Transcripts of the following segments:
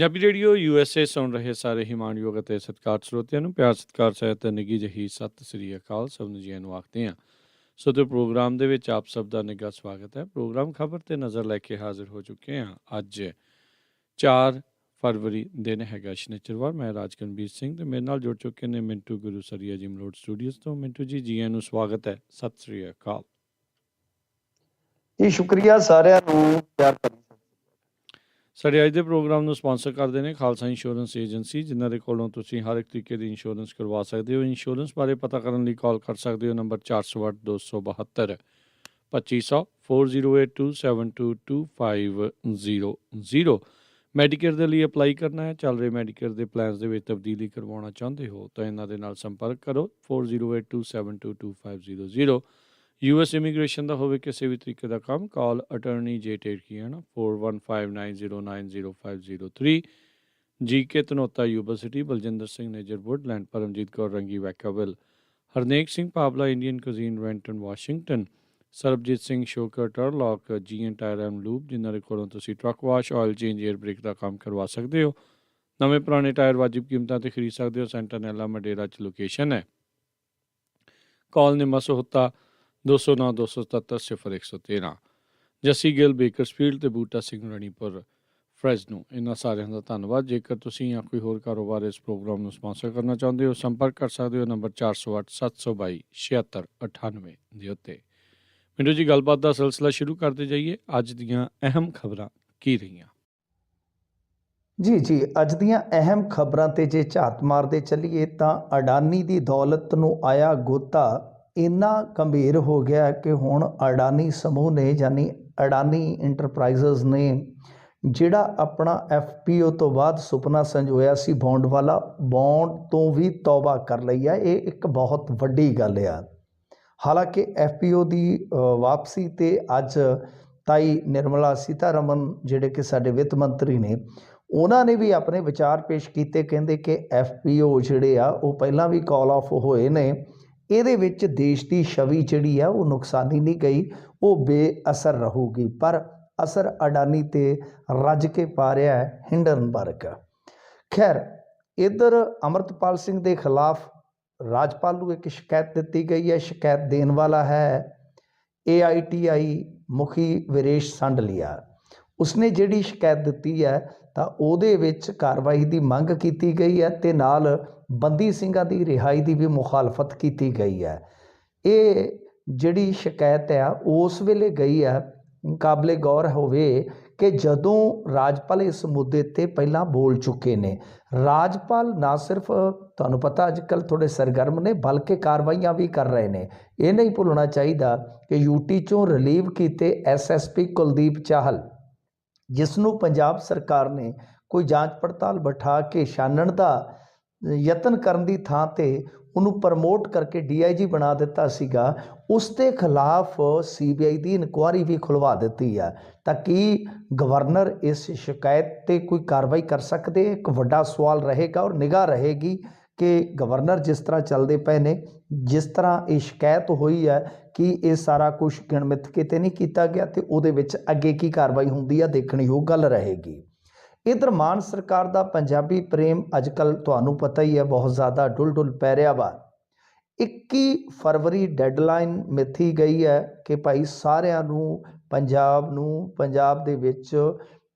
Punjabi radio USA ਸੁਣ ਰਹੇ ਸਾਰੇ ਹੀ ਮਾਣਯੋਗ ਅਤੇ ਸਤਿਕਾਰ ਸਰੋਤਿਆਂ ਨੂੰ ਪਿਆਰ ਸਤਿਕਾਰ ਸਹਿਤ ਨਿੱਘੀ ਜਿਹੀ ਸਤਿ ਸ੍ਰੀ ਅਕਾਲ। ਸਭ ਨੂੰ ਜੀਆਂ ਨੂੰ ਆਖਦੇ ਹਾਂ। ਸੋ ਤੇ ਪ੍ਰੋਗਰਾਮ ਦੇ ਵਿੱਚ ਆਪ ਸਭ ਦਾ ਨਿੱਘਾ ਸਵਾਗਤ ਹੈ। ਪ੍ਰੋਗਰਾਮ ਖਬਰ ਤੇ ਨਜ਼ਰ ਲੈ ਕੇ ਹਾਜ਼ਰ ਹੋ ਚੁੱਕੇ ਹਾਂ। ਅੱਜ 4 ਫਰਵਰੀ ਦਿਨ ਹੈਗਾ ਸ਼ਨੀਚਰਵਾਰ। ਮੈਂ ਰਾਜਕਨਵੀਰ ਸਿੰਘ ਤੇ ਮੇਰੇ ਨਾਲ ਜੁੜ ਚੁੱਕੇ ਨੇ ਮਿੰਟੂ ਗੁਰੂ ਸਰੀਆ ਜੀ ਮਲੋਟ ਸਟੂਡੀਓਜ਼ ਤੋਂ। ਮਿੰਟੂ ਜੀ ਜੀਆਂ ਨੂੰ ਸਵਾਗਤ ਹੈ। ਸਤਿ ਸ੍ਰੀ ਅਕਾਲ ਜੀ। ਸ਼ੁਕਰੀਆ ਸਾਰਿਆਂ ਨੂੰ ਪਿਆਰ ਭਰੀ। ਸਾਡੇ ਅੱਜ ਦੇ ਪ੍ਰੋਗਰਾਮ ਨੂੰ ਸਪਾਂਸਰ ਕਰਦੇ ਨੇ ਖਾਲਸਾ ਇੰਸ਼ੋਰੈਂਸ ਏਜੰਸੀ, ਜਿਨ੍ਹਾਂ ਦੇ ਕੋਲੋਂ ਤੁਸੀਂ ਹਰ ਇੱਕ ਤਰੀਕੇ ਦੀ ਇੰਸ਼ੋਰੈਂਸ ਕਰਵਾ ਸਕਦੇ ਹੋ। ਇੰਸ਼ੋਰੈਂਸ ਬਾਰੇ ਪਤਾ ਕਰਨ ਲਈ ਕਾਲ ਕਰ ਸਕਦੇ ਹੋ ਨੰਬਰ 408 272 2500 4082722500। ਮੈਡੀਕੇਅਰ ਦੇ ਲਈ ਅਪਲਾਈ ਕਰਨਾ ਹੈ, ਚੱਲ ਰਹੇ ਮੈਡੀਕੇਅਰ ਦੇ ਪਲਾਨਸ ਦੇ ਵਿੱਚ ਤਬਦੀਲੀ ਕਰਵਾਉਣਾ ਚਾਹੁੰਦੇ ਹੋ ਤਾਂ ਇਹਨਾਂ ਦੇ ਨਾਲ ਸੰਪਰਕ ਕਰੋ 4082722500। US ਇਮੀਗ੍ਰੇਸ਼ਨ ਦਾ ਹੋਵੇ ਕਿਸੇ ਵੀ ਤਰੀਕੇ ਦਾ ਕੰਮ, call attorney J Terkiana 4159090503। GK Dhanota university, Baljinder Singh Nijjar Woodland, Paramjit Kaur Rangi Vacaville, Harnek Singh Pabla Indian cuisine Renton Washington, Sarabjit Singh Shokar Turlock GN tyre M loop, ਜਿਨ੍ਹਾਂ ਦੇ ਕੋਲੋਂ ਤੁਸੀਂ truck wash, oil change, air brake ਦਾ ਕੰਮ ਕਰਵਾ ਸਕਦੇ ਹੋ। ਨਵੇਂ ਪੁਰਾਣੇ ਟਾਇਰ ਵਾਜਿਬ ਕੀਮਤਾਂ 'ਤੇ ਖਰੀਦ ਸਕਦੇ ਹੋ। ਸੈਂਟਾਨੈਲਾ ਮਡੇਰਾ 'ਚ ਲੋਕੇਸ਼ਨ ਹੈ। ਕਾਲ ਨਿਮਾ ਸਹੋਤਾ 209 277 0113। ਜੱਸੀ ਗਿੱਲ ਬੇਕਰਸਫੀਲਡ ਤੇ ਬੂਟਾ ਸਿੰਘ ਰਣੀਪੁਰ ਫਰੈਜ਼ਨੋ, ਇਹਨਾਂ ਸਾਰਿਆਂ ਦਾ ਧੰਨਵਾਦ। ਜੇਕਰ ਤੁਸੀਂ ਜਾਂ ਕੋਈ ਹੋਰ ਕਾਰੋਬਾਰ ਇਸ ਪ੍ਰੋਗਰਾਮ ਨੂੰ ਸਪਾਂਸਰ ਕਰਨਾ ਚਾਹੁੰਦੇ ਹੋ, ਸੰਪਰਕ ਕਰ ਸਕਦੇ ਹੋ ਨੰਬਰ 408 722 7698 ਦੇ ਉੱਤੇ। ਮੈਨੂੰ ਜੀ ਗੱਲਬਾਤ ਦਾ ਸਿਲਸਿਲਾ ਸ਼ੁਰੂ ਕਰਦੇ ਜਾਈਏ। ਅੱਜ ਦੀਆਂ ਅਹਿਮ ਖਬਰਾਂ ਕੀ ਰਹੀਆਂ? ਜੀ ਅੱਜ ਦੀਆਂ ਅਹਿਮ ਖਬਰਾਂ ਤੇ ਜੇ ਝਾਤ ਮਾਰਦੇ ਚੱਲੀਏ ਤਾਂ ਅਡਾਨੀ ਦੀ ਦੌਲਤ ਨੂੰ ਆਇਆ ਗੋਤਾ ਇੰਨਾ ਗੰਭੀਰ ਹੋ ਗਿਆ ਕਿ ਹੁਣ ਅਡਾਨੀ ਸਮੂਹ ਨੇ ਯਾਨੀ ਅਡਾਨੀ ਇੰਟਰਪ੍ਰਾਈਜ਼ਸ ਨੇ ਜਿਹੜਾ ਆਪਣਾ FPO ਤੋਂ ਬਾਅਦ ਸੁਪਨਾ ਸੰਜੋਇਆ ਸੀ ਬੌਂਡ ਵਾਲਾ, ਬੌਂਡ ਤੋਂ ਵੀ ਤੌਬਾ ਕਰ ਲਈ ਆ। ਇਹ ਇੱਕ ਬਹੁਤ ਵੱਡੀ ਗੱਲ ਆ। ਹਾਲਾਂਕਿ FPO ਦੀ ਵਾਪਸੀ ਤੇ ਅੱਜ ਤਾਈ ਨਿਰਮਲਾ ਸੀਤਾਰਮਨ ਜਿਹੜੇ ਕਿ ਸਾਡੇ ਵਿੱਤ ਮੰਤਰੀ ਨੇ, ਉਹਨਾਂ ਨੇ ਵੀ ਆਪਣੇ ਵਿਚਾਰ ਪੇਸ਼ ਕੀਤੇ। ਕਹਿੰਦੇ ਕਿ FPO ਜਿਹੜੇ ਆ ਉਹ ਪਹਿਲਾਂ ਵੀ ਕਾਲ ਆਫ ਹੋਏ ਨੇ, ਇਹਦੇ ਵਿੱਚ ਦੇਸ਼ ਦੀ ਛਵੀ ਜਿਹੜੀ ਆ ਉਹ ਨੁਕਸਾਨੀ ਨਹੀਂ ਗਈ, ਉਹ ਬੇਅਸਰ ਰਹੂਗੀ। ਪਰ ਅਸਰ ਅਡਾਨੀ ਤੇ ਰੱਜ ਕੇ ਪਾ ਰਿਹਾ ਹੈ ਹਿੰਡਨਬਰਗ। ਖੈਰ, ਇੱਧਰ ਅਮਰਤਪਾਲ ਸਿੰਘ ਦੇ ਖਿਲਾਫ ਰਾਜਪਾਲ ਨੂੰ ਇੱਕ ਸ਼ਿਕਾਇਤ ਦਿੱਤੀ ਗਈ ਹੈ। ਸ਼ਿਕਾਇਤ ਦੇਣ ਵਾਲਾ ਹੈ AITI ਮੁਖੀ ਵੀਰੇਸ਼ ਸੰਡਲੀਆ। ਉਸਨੇ ਜਿਹੜੀ ਸ਼ਿਕਾਇਤ ਦਿੱਤੀ ਹੈ ਤਾਂ ਉਹਦੇ ਵਿੱਚ ਕਾਰਵਾਈ ਦੀ ਮੰਗ ਕੀਤੀ ਗਈ ਹੈ ਤੇ ਨਾਲ ਬੰਦੀ ਸਿੰਘਾਂ ਦੀ ਰਿਹਾਈ ਦੀ ਵੀ ਮੁਖਾਲਫਤ ਕੀਤੀ ਗਈ ਹੈ। ਇਹ ਜਿਹੜੀ ਸ਼ਿਕਾਇਤ ਆ ਉਸ ਵੇਲੇ ਗਈ ਹੈ। ਕਾਬਲੇ ਗੌਰ ਹੋਵੇ ਕਿ ਜਦੋਂ ਰਾਜਪਾਲ ਇਸ ਮੁੱਦੇ ਤੇ ਪਹਿਲਾਂ ਬੋਲ ਚੁੱਕੇ ਨੇ। ਰਾਜਪਾਲ ਨਾ ਸਿਰਫ ਤੁਹਾਨੂੰ ਪਤਾ ਅੱਜ ਕੱਲ੍ਹ ਥੋੜ੍ਹੇ ਸਰਗਰਮ ਨੇ, ਬਲਕਿ ਕਾਰਵਾਈਆਂ ਵੀ ਕਰ ਰਹੇ ਨੇ। ਇਹ ਨਹੀਂ ਭੁੱਲਣਾ ਚਾਹੀਦਾ ਕਿ UT 'ਚੋਂ ਰਿਲੀਵ ਕੀਤੇ SSP ਕੁਲਦੀਪ ਚਾਹਲ, ਜਿਸ ਨੂੰ ਪੰਜਾਬ ਸਰਕਾਰ ਨੇ ਕੋਈ ਜਾਂਚ ਪੜਤਾਲ ਬਿਠਾ ਕੇ ਛਾਨਣ ਦਾ ਯਤਨ ਕਰਨ ਦੀ ਥਾਂ ਤੇ ਉਹਨੂੰ ਪ੍ਰਮੋਟ ਕਰਕੇ DIG ਬਣਾ ਦਿੱਤਾ ਸੀਗਾ, ਉਸ ਦੇ ਖਿਲਾਫ CBI ਦੀ ਇਨਕੁਆਇਰੀ ਵੀ ਖੁਲਵਾ ਦਿੱਤੀ ਆ। ਤਾਂ ਕੀ ਗਵਰਨਰ ਇਸ ਸ਼ਿਕਾਇਤ 'ਤੇ ਕੋਈ ਕਾਰਵਾਈ ਕਰ ਸਕਦੇ? ਇੱਕ ਵੱਡਾ ਸਵਾਲ ਰਹੇਗਾ ਔਰ ਨਿਗਾਹ ਰਹੇਗੀ ਕਿ ਗਵਰਨਰ ਜਿਸ ਤਰ੍ਹਾਂ ਚੱਲਦੇ ਪਏ ਨੇ, ਜਿਸ ਤਰ੍ਹਾਂ ਇਹ ਸ਼ਿਕਾਇਤ ਹੋਈ ਹੈ, ਕਿ ਇਹ ਸਾਰਾ ਕੁਝ ਗਿਣਮਿਤ ਕੇ ਤੇ ਨਹੀਂ ਕੀਤਾ ਗਿਆ ਤੇ ਉਹਦੇ ਵਿੱਚ ਅੱਗੇ ਕੀ ਕਾਰਵਾਈ ਹੁੰਦੀ ਆ, ਦੇਖਣੀ ਉਹ ਗੱਲ ਰਹੇਗੀ। ਇੱਧਰ ਮਾਨ ਸਰਕਾਰ ਦਾ ਪੰਜਾਬੀ ਪ੍ਰੇਮ ਅੱਜ ਕੱਲ੍ਹ ਤੁਹਾਨੂੰ ਪਤਾ ਹੀ ਹੈ ਬਹੁਤ ਜ਼ਿਆਦਾ ਡੁੱਲ ਪੈ ਰਿਹਾ ਵਾ। 21 ਫਰਵਰੀ ਡੈਡਲਾਈਨ ਮਿਥੀ ਗਈ ਹੈ ਕਿ ਭਾਈ ਸਾਰਿਆਂ ਨੂੰ ਪੰਜਾਬ ਦੇ ਵਿੱਚ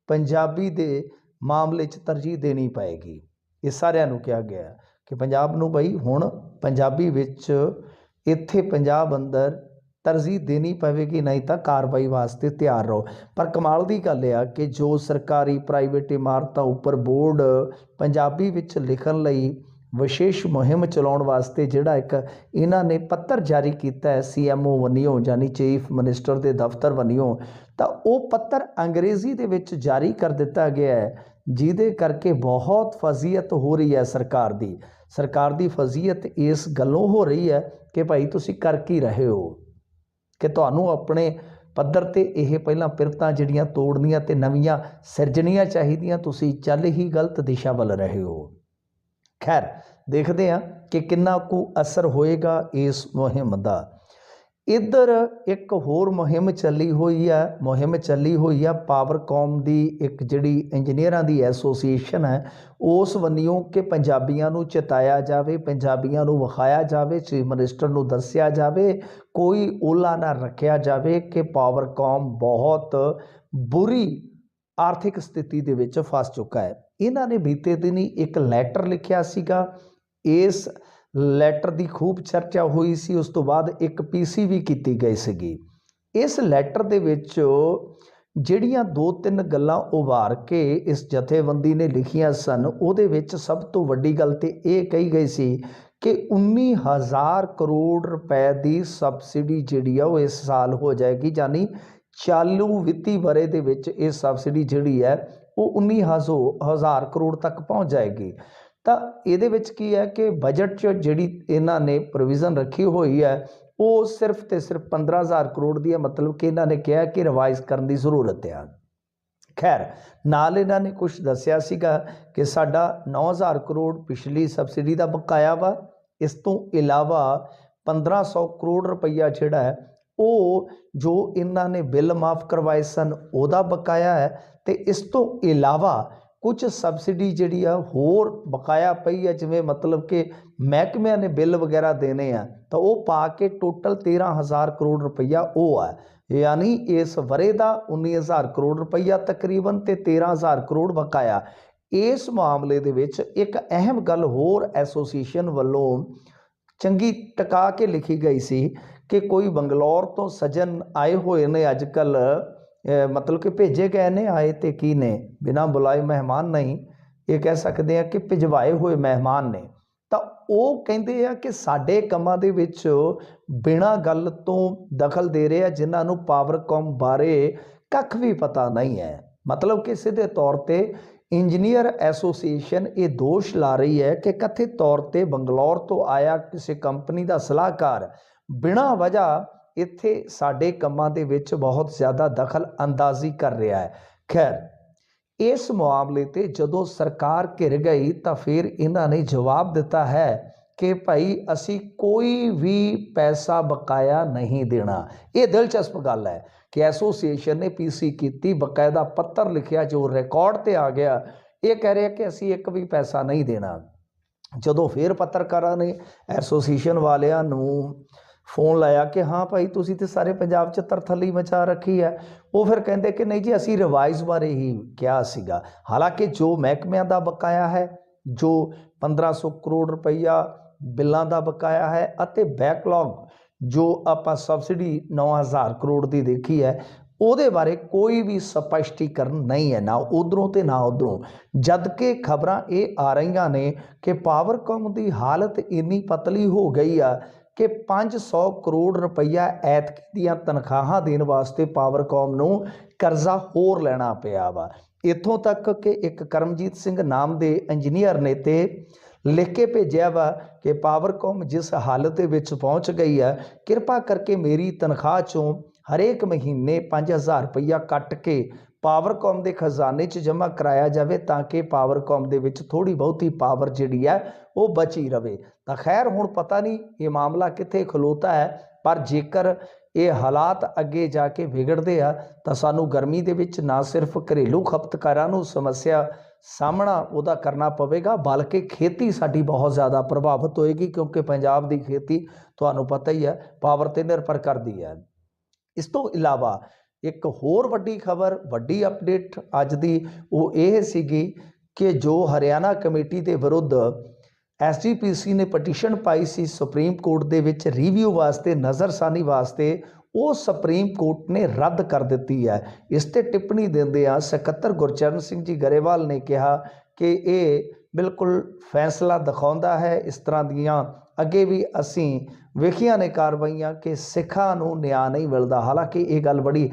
ਪੰਜਾਬੀ ਦੇ ਮਾਮਲੇ 'ਚ ਤਰਜੀਹ ਦੇਣੀ ਪਏਗੀ। ਇਹ ਸਾਰਿਆਂ ਨੂੰ ਕਿਹਾ ਗਿਆ ਕਿ ਪੰਜਾਬ ਨੂੰ ਬਈ ਹੁਣ ਪੰਜਾਬੀ ਵਿੱਚ ਇੱਥੇ ਪੰਜਾਬ ਅੰਦਰ ਤਰਜੀਹ ਦੇਣੀ ਪਵੇਗੀ, ਨਹੀਂ ਤਾਂ ਕਾਰਵਾਈ ਵਾਸਤੇ ਤਿਆਰ ਰਹੋ। ਪਰ ਕਮਾਲ ਦੀ ਗੱਲ ਆ ਕਿ ਜੋ ਸਰਕਾਰੀ ਪ੍ਰਾਈਵੇਟ ਇਮਾਰਤਾਂ ਉੱਪਰ ਬੋਰਡ ਪੰਜਾਬੀ ਵਿੱਚ ਲਿਖਣ ਲਈ ਵਿਸ਼ੇਸ਼ ਮੁਹਿੰਮ ਚਲਾਉਣ ਵਾਸਤੇ ਜਿਹੜਾ ਇੱਕ ਇਹਨਾਂ ਨੇ ਪੱਤਰ ਜਾਰੀ ਕੀਤਾ ਹੈ CMO ਵੱਲੋਂ, ਯਾਨੀ ਚੀਫ ਮਿਨਿਸਟਰ ਦੇ ਦਫ਼ਤਰ ਵੱਲੋਂ, ਤਾਂ ਉਹ ਪੱਤਰ ਅੰਗਰੇਜ਼ੀ ਦੇ ਵਿੱਚ ਜਾਰੀ ਕਰ ਦਿੱਤਾ ਗਿਆ ਹੈ, ਜਿਹਦੇ ਕਰਕੇ ਬਹੁਤ ਫਜ਼ੀਅਤ ਹੋ ਰਹੀ ਹੈ ਸਰਕਾਰ ਦੀ ਫਜ਼ੀਅਤ ਇਸ ਗੱਲੋਂ ਹੋ ਰਹੀ ਹੈ ਕਿ ਭਾਈ ਤੁਸੀਂ ਕਰ ਕੀ ਰਹੇ ਹੋ, ਕਿ ਤੁਹਾਨੂੰ ਆਪਣੇ ਪੱਧਰ 'ਤੇ ਇਹ ਪਹਿਲਾਂ ਪਿਰਤਾਂ ਜਿਹੜੀਆਂ ਤੋੜਨੀਆਂ ਤੇ ਨਵੀਆਂ ਸਿਰਜਣੀਆਂ ਚਾਹੀਦੀਆਂ, ਤੁਸੀਂ ਚੱਲ ਹੀ ਗਲਤ ਦਿਸ਼ਾ ਵੱਲ ਰਹੇ ਹੋ। ਖੈਰ, ਦੇਖਦੇ ਹਾਂ ਕਿ ਕਿੰਨਾ ਕੁ ਅਸਰ ਹੋਏਗਾ ਇਸ ਮੁਹਿੰਮ ਦਾ। ਇੱਧਰ ਇੱਕ ਹੋਰ ਮੁਹਿੰਮ ਚੱਲੀ ਹੋਈ ਆ ਪਾਵਰਕੌਮ ਦੀ, ਇੱਕ ਜਿਹੜੀ ਇੰਜੀਨੀਅਰਾਂ ਦੀ ਐਸੋਸੀਏਸ਼ਨ ਹੈ ਉਸ ਵੱਲੋਂ ਕਿ ਪੰਜਾਬੀਆਂ ਨੂੰ ਚਿਤਾਇਆ ਜਾਵੇ, ਪੰਜਾਬੀਆਂ ਨੂੰ ਵਿਖਾਇਆ ਜਾਵੇ, ਚੀਫ ਮਿਨਿਸਟਰ ਨੂੰ ਦੱਸਿਆ ਜਾਵੇ, ਕੋਈ ਓਹਲਾ ਨਾ ਰੱਖਿਆ ਜਾਵੇ ਕਿ ਪਾਵਰਕੌਮ ਬਹੁਤ ਬੁਰੀ ਆਰਥਿਕ ਸਥਿਤੀ ਦੇ ਵਿੱਚ ਫਸ ਚੁੱਕਾ ਹੈ। ਇਹਨਾਂ ਨੇ ਬੀਤੇ ਦਿਨੀ ਇੱਕ ਲੈਟਰ ਲਿਖਿਆ ਸੀਗਾ, ਇਸ ਲੈਟਰ ਦੀ ਖੂਬ ਚਰਚਾ ਹੋਈ ਸੀ, ਉਸ ਤੋਂ ਬਾਅਦ ਇੱਕ ਪੀਸੀ ਵੀ ਕੀਤੀ ਗਈ ਸੀਗੀ। ਇਸ ਲੈਟਰ ਦੇ ਵਿੱਚ ਜਿਹੜੀਆਂ 2-3 ਗੱਲਾਂ ਉਭਾਰ ਕੇ ਇਸ ਜਥੇਬੰਦੀ ਨੇ ਲਿਖੀਆਂ ਸਨ, ਉਹਦੇ ਵਿੱਚ ਸਭ ਤੋਂ ਵੱਡੀ ਗੱਲ ਤੇ ਇਹ ਕਹੀ ਗਈ ਸੀ ਕਿ 19,000 ਕਰੋੜ ਰੁਪਏ ਦੀ ਸਬਸਿਡੀ ਜਿਹੜੀ ਆ ਉਹ ਇਸ ਸਾਲ ਹੋ ਜਾਏਗੀ, ਯਾਨੀ ਚਾਲੂ ਵਿੱਤੀ ਵਰ੍ਹੇ ਦੇ ਵਿੱਚ ਇਹ ਸਬਸਿਡੀ ਜਿਹੜੀ ਹੈ ਉਹ 19,000 ਕਰੋੜ ਤੱਕ ਪਹੁੰਚ ਜਾਏਗੀ। ਤਾਂ ਇਹਦੇ ਵਿੱਚ ਕੀ ਹੈ ਕਿ ਬਜਟ 'ਚ ਜਿਹੜੀ ਇਹਨਾਂ ਨੇ ਪ੍ਰੋਵੀਜ਼ਨ ਰੱਖੀ ਹੋਈ ਹੈ ਉਹ ਸਿਰਫ ਤੇ ਸਿਰਫ 15,000 ਕਰੋੜ ਦੀ ਹੈ, ਮਤਲਬ ਕਿ ਇਹਨਾਂ ਨੇ ਕਿਹਾ ਕਿ ਰਿਵਾਈਜ਼ ਕਰਨ ਦੀ ਜ਼ਰੂਰਤ ਹੈ। ਖੈਰ, ਨਾਲ ਇਹਨਾਂ ਨੇ ਕੁਝ ਦੱਸਿਆ ਸੀਗਾ ਕਿ ਸਾਡਾ 9,000 ਕਰੋੜ ਪਿਛਲੀ ਸਬਸਿਡੀ ਦਾ ਬਕਾਇਆ ਵਾ, ਇਸ ਤੋਂ ਇਲਾਵਾ 1,500 ਕਰੋੜ ਰੁਪਈਆ ਜਿਹੜਾ ਹੈ ਉਹ ਜੋ ਇਹਨਾਂ ਨੇ ਬਿੱਲ ਮਾਫ ਕਰਵਾਏ ਸਨ ਉਹਦਾ ਬਕਾਇਆ ਹੈ, ਤੇ ਇਸ ਤੋਂ ਇਲਾਵਾ ਕੁਝ ਸਬਸਿਡੀ ਜਿਹੜੀ ਆ ਹੋਰ ਬਕਾਇਆ ਪਈ ਹੈ, ਜਿਵੇਂ ਮਤਲਬ ਕਿ ਮਹਿਕਮਿਆਂ ਨੇ ਬਿੱਲ ਵਗੈਰਾ ਦੇਣੇ ਆ ਤਾਂ ਉਹ ਪਾ ਕੇ ਟੋਟਲ 13,000 ਕਰੋੜ ਰੁਪਈਆ ਉਹ ਹੈ, ਯਾਨੀ ਇਸ ਵਰੇ ਦਾ 19,000 ਕਰੋੜ ਰੁਪਈਆ ਤਕਰੀਬਨ ਤੇ 13,000 ਕਰੋੜ ਬਕਾਇਆ। ਇਸ ਮਾਮਲੇ ਦੇ ਵਿੱਚ ਇੱਕ ਅਹਿਮ ਗੱਲ ਹੋਰ ਐਸੋਸੀਏਸ਼ਨ ਵੱਲੋਂ ਚੰਗੀ ਟਿਕਾ ਕੇ ਲਿਖੀ ਗਈ ਸੀ ਕਿ ਕੋਈ ਬੰਗਲੌਰ ਤੋਂ ਸੱਜਣ ਆਏ ਹੋਏ ਨੇ ਅੱਜ ਕੱਲ੍ਹ, ਮਤਲਬ ਕਿ ਭੇਜੇ ਗਏ ਨੇ, ਆਏ ਤੇ ਕੀ ਨੇ, ਬਿਨਾਂ ਬੁਲਾਏ ਮਹਿਮਾਨ ਨਹੀਂ, ਇਹ ਕਹਿ ਸਕਦੇ ਆ ਕਿ ਭਿਜਵਾਏ ਹੋਏ ਮਹਿਮਾਨ ਨੇ। ਤਾਂ ਉਹ ਕਹਿੰਦੇ ਆ ਕਿ ਸਾਡੇ ਕੰਮਾਂ ਦੇ ਵਿੱਚ ਬਿਨਾਂ ਗੱਲ ਤੋਂ ਦਖਲ ਦੇ ਰਹੇ ਆ, ਜਿਨ੍ਹਾਂ ਨੂੰ ਪਾਵਰਕੌਮ ਬਾਰੇ ਕੱਖ ਵੀ ਪਤਾ ਨਹੀਂ ਹੈ। ਮਤਲਬ ਕਿ ਸਿੱਧੇ ਤੌਰ ਤੇ ਇੰਜੀਨੀਅਰ ਐਸੋਸੀਏਸ਼ਨ ਇਹ ਦੋਸ਼ ਲਾ ਰਹੀ ਹੈ ਕਿ ਕਥਿਤ ਤੌਰ ਤੇ ਬੰਗਲੌਰ ਤੋਂ ਆਇਆ ਕਿਸੇ ਕੰਪਨੀ ਦਾ ਸਲਾਹਕਾਰ ਬਿਨਾਂ ਵਜ੍ਹਾ ਇੱਥੇ ਸਾਡੇ ਕੰਮਾਂ ਦੇ ਵਿੱਚ ਬਹੁਤ ਜ਼ਿਆਦਾ ਦਖਲ ਅੰਦਾਜ਼ੀ ਕਰ ਰਿਹਾ ਹੈ। ਖੈਰ, ਇਸ ਮਾਮਲੇ ਤੇ ਜਦੋਂ ਸਰਕਾਰ ਘਿਰ ਗਈ ਤਾਂ ਫਿਰ ਇਹਨਾਂ ਨੇ ਜਵਾਬ ਦਿੱਤਾ ਹੈ ਕਿ ਭਾਈ ਅਸੀਂ ਕੋਈ ਵੀ ਪੈਸਾ ਬਕਾਇਆ ਨਹੀਂ ਦੇਣਾ। ਇਹ ਦਿਲਚਸਪ ਗੱਲ ਹੈ ਕਿ ਐਸੋਸੀਏਸ਼ਨ ਨੇ ਪੀਸੀ ਕੀਤੀ, ਬਕਾਇਦਾ ਪੱਤਰ ਲਿਖਿਆ ਜੋ ਰਿਕਾਰਡ ਤੇ ਆ ਗਿਆ, ਇਹ ਕਹਿ ਰਿਹਾ ਕਿ ਅਸੀਂ ਇੱਕ ਵੀ ਪੈਸਾ ਨਹੀਂ ਦੇਣਾ। ਜਦੋਂ ਫਿਰ ਪੱਤਰਕਾਰਾਂ ਨੇ ਐਸੋਸੀਏਸ਼ਨ ਵਾਲਿਆਂ ਨੂੰ ਫੋਨ ਲਾਇਆ ਕਿ ਹਾਂ ਭਾਈ ਤੁਸੀਂ ਤੇ ਸਾਰੇ ਪੰਜਾਬ 'ਚ ਤਰਥੱਲੀ ਮਚਾ ਰੱਖੀ ਹੈ, ਉਹ ਫਿਰ ਕਹਿੰਦੇ ਕਿ ਨਹੀਂ ਜੀ ਅਸੀਂ ਰਿਵਾਈਜ਼ ਬਾਰੇ ਹੀ ਕਿਹਾ ਸੀਗਾ। ਹਾਲਾਂਕਿ ਜੋ ਮਹਿਕਮਿਆਂ ਦਾ ਬਕਾਇਆ ਹੈ, ਜੋ 1,500 ਕਰੋੜ ਰੁਪਈਆ ਬਿੱਲਾਂ ਦਾ ਬਕਾਇਆ ਹੈ, ਅਤੇ ਬੈਕਲੌਗ ਜੋ ਆਪਾਂ ਸਬਸਿਡੀ 9,000 ਕਰੋੜ ਦੀ ਦੇਖੀ ਹੈ, ਉਹਦੇ ਬਾਰੇ ਕੋਈ ਵੀ ਸਪਸ਼ਟੀਕਰਨ ਨਹੀਂ ਹੈ, ਨਾ ਉਧਰੋਂ ਤੇ ਨਾ ਉਧਰੋਂ। ਜਦ ਕਿ ਖਬਰਾਂ ਇਹ ਆ ਰਹੀਆਂ ਨੇ ਕਿ ਪਾਵਰਕੌਮ ਦੀ ਹਾਲਤ ਇੰਨੀ ਪਤਲੀ ਹੋ ਗਈ ਆ ਕਿ 500 ਕਰੋੜ ਰੁਪਈਆ ਐਤਕੀ ਦੀਆਂ ਤਨਖਾਹਾਂ ਦੇਣ ਵਾਸਤੇ ਪਾਵਰਕੌਮ ਨੂੰ ਕਰਜ਼ਾ ਹੋਰ ਲੈਣਾ ਪਿਆ ਵਾ। ਇੱਥੋਂ ਤੱਕ ਕਿ ਇੱਕ ਕਰਮਜੀਤ ਸਿੰਘ ਨਾਮ ਦੇ ਇੰਜੀਨੀਅਰ ਨੇ ਤੇ ਲਿਖ ਕੇ ਭੇਜਿਆ ਵਾ ਕਿ ਪਾਵਰਕੌਮ ਜਿਸ ਹਾਲਤ ਦੇ ਵਿੱਚ ਪਹੁੰਚ ਗਈ ਹੈ, ਕਿਰਪਾ ਕਰਕੇ ਮੇਰੀ ਤਨਖਾਹ 'ਚੋਂ ਹਰੇਕ ਮਹੀਨੇ 5,000 ਰੁਪਈਆ ਕੱਟ ਕੇ ਪਾਵਰਕੌਮ ਦੇ ਖਜ਼ਾਨੇ 'ਚ ਜਮ੍ਹਾਂ ਕਰਾਇਆ ਜਾਵੇ ਤਾਂ ਕਿ ਪਾਵਰਕੌਮ ਦੇ ਵਿੱਚ ਥੋੜ੍ਹੀ ਬਹੁਤੀ ਪਾਵਰ ਜਿਹੜੀ ਹੈ ਉਹ ਬਚੀ ਰਵੇ। ਤਾਂ ਖੈਰ, ਹੁਣ ਪਤਾ ਨਹੀਂ ਇਹ ਮਾਮਲਾ ਕਿੱਥੇ ਖਲੋਤਾ ਹੈ, ਪਰ ਜੇਕਰ ਇਹ ਹਾਲਾਤ ਅੱਗੇ ਜਾ ਕੇ ਵਿਗੜਦੇ ਆ ਤਾਂ ਸਾਨੂੰ ਗਰਮੀ ਦੇ ਵਿੱਚ ਨਾ ਸਿਰਫ ਘਰੇਲੂ ਖਪਤਕਾਰਾਂ ਨੂੰ ਸਮੱਸਿਆ ਸਾਹਮਣਾ ਉਹਦਾ ਕਰਨਾ ਪਵੇਗਾ, ਬਲਕਿ ਖੇਤੀ ਸਾਡੀ ਬਹੁਤ ਜ਼ਿਆਦਾ ਪ੍ਰਭਾਵਿਤ ਹੋਏਗੀ, ਕਿਉਂਕਿ ਪੰਜਾਬ ਦੀ ਖੇਤੀ ਤੁਹਾਨੂੰ ਪਤਾ ਹੀ ਹੈ ਪਾਵਰ 'ਤੇ ਨਿਰਭਰ ਕਰਦੀ ਹੈ। ਇਸ ਤੋਂ ਇਲਾਵਾ ਇੱਕ ਹੋਰ ਵੱਡੀ ਖਬਰ, ਵੱਡੀ ਅਪਡੇਟ ਅੱਜ ਦੀ ਉਹ ਇਹ ਸੀਗੀ ਕਿ ਜੋ ਹਰਿਆਣਾ ਕਮੇਟੀ ਦੇ ਵਿਰੁੱਧ ਐਸਜੀਪੀਸੀ ਨੇ ਪਟੀਸ਼ਨ ਪਾਈ ਸੀ ਸੁਪਰੀਮ ਕੋਰਟ ਦੇ ਵਿੱਚ ਰਿਵਿਊ ਵਾਸਤੇ, ਨਜ਼ਰਸਾਨੀ ਵਾਸਤੇ, ਉਹ ਸੁਪਰੀਮ ਕੋਰਟ ਨੇ ਰੱਦ ਕਰ ਦਿੱਤੀ ਹੈ। ਇਸ ਤੇ ਟਿੱਪਣੀ ਦਿੰਦਿਆਂ ਸਕੱਤਰ ਗੁਰਚਰਨ ਸਿੰਘ ਜੀ ਗਰੇਵਾਲ ਨੇ ਕਿਹਾ ਕਿ ਇਹ ਬਿਲਕੁਲ ਫੈਸਲਾ ਦਿਖਾਉਂਦਾ ਹੈ, ਇਸ ਤਰ੍ਹਾਂ ਦੀਆਂ ਅੱਗੇ ਵੀ ਅਸੀਂ ਵੇਖੀਆਂ ਨੇ ਕਾਰਵਾਈਆਂ ਕਿ ਸਿੱਖਾਂ ਨੂੰ ਨਿਆਂ ਨਹੀਂ ਮਿਲਦਾ। ਹਾਲਾਂਕਿ ਇਹ ਗੱਲ ਬੜੀ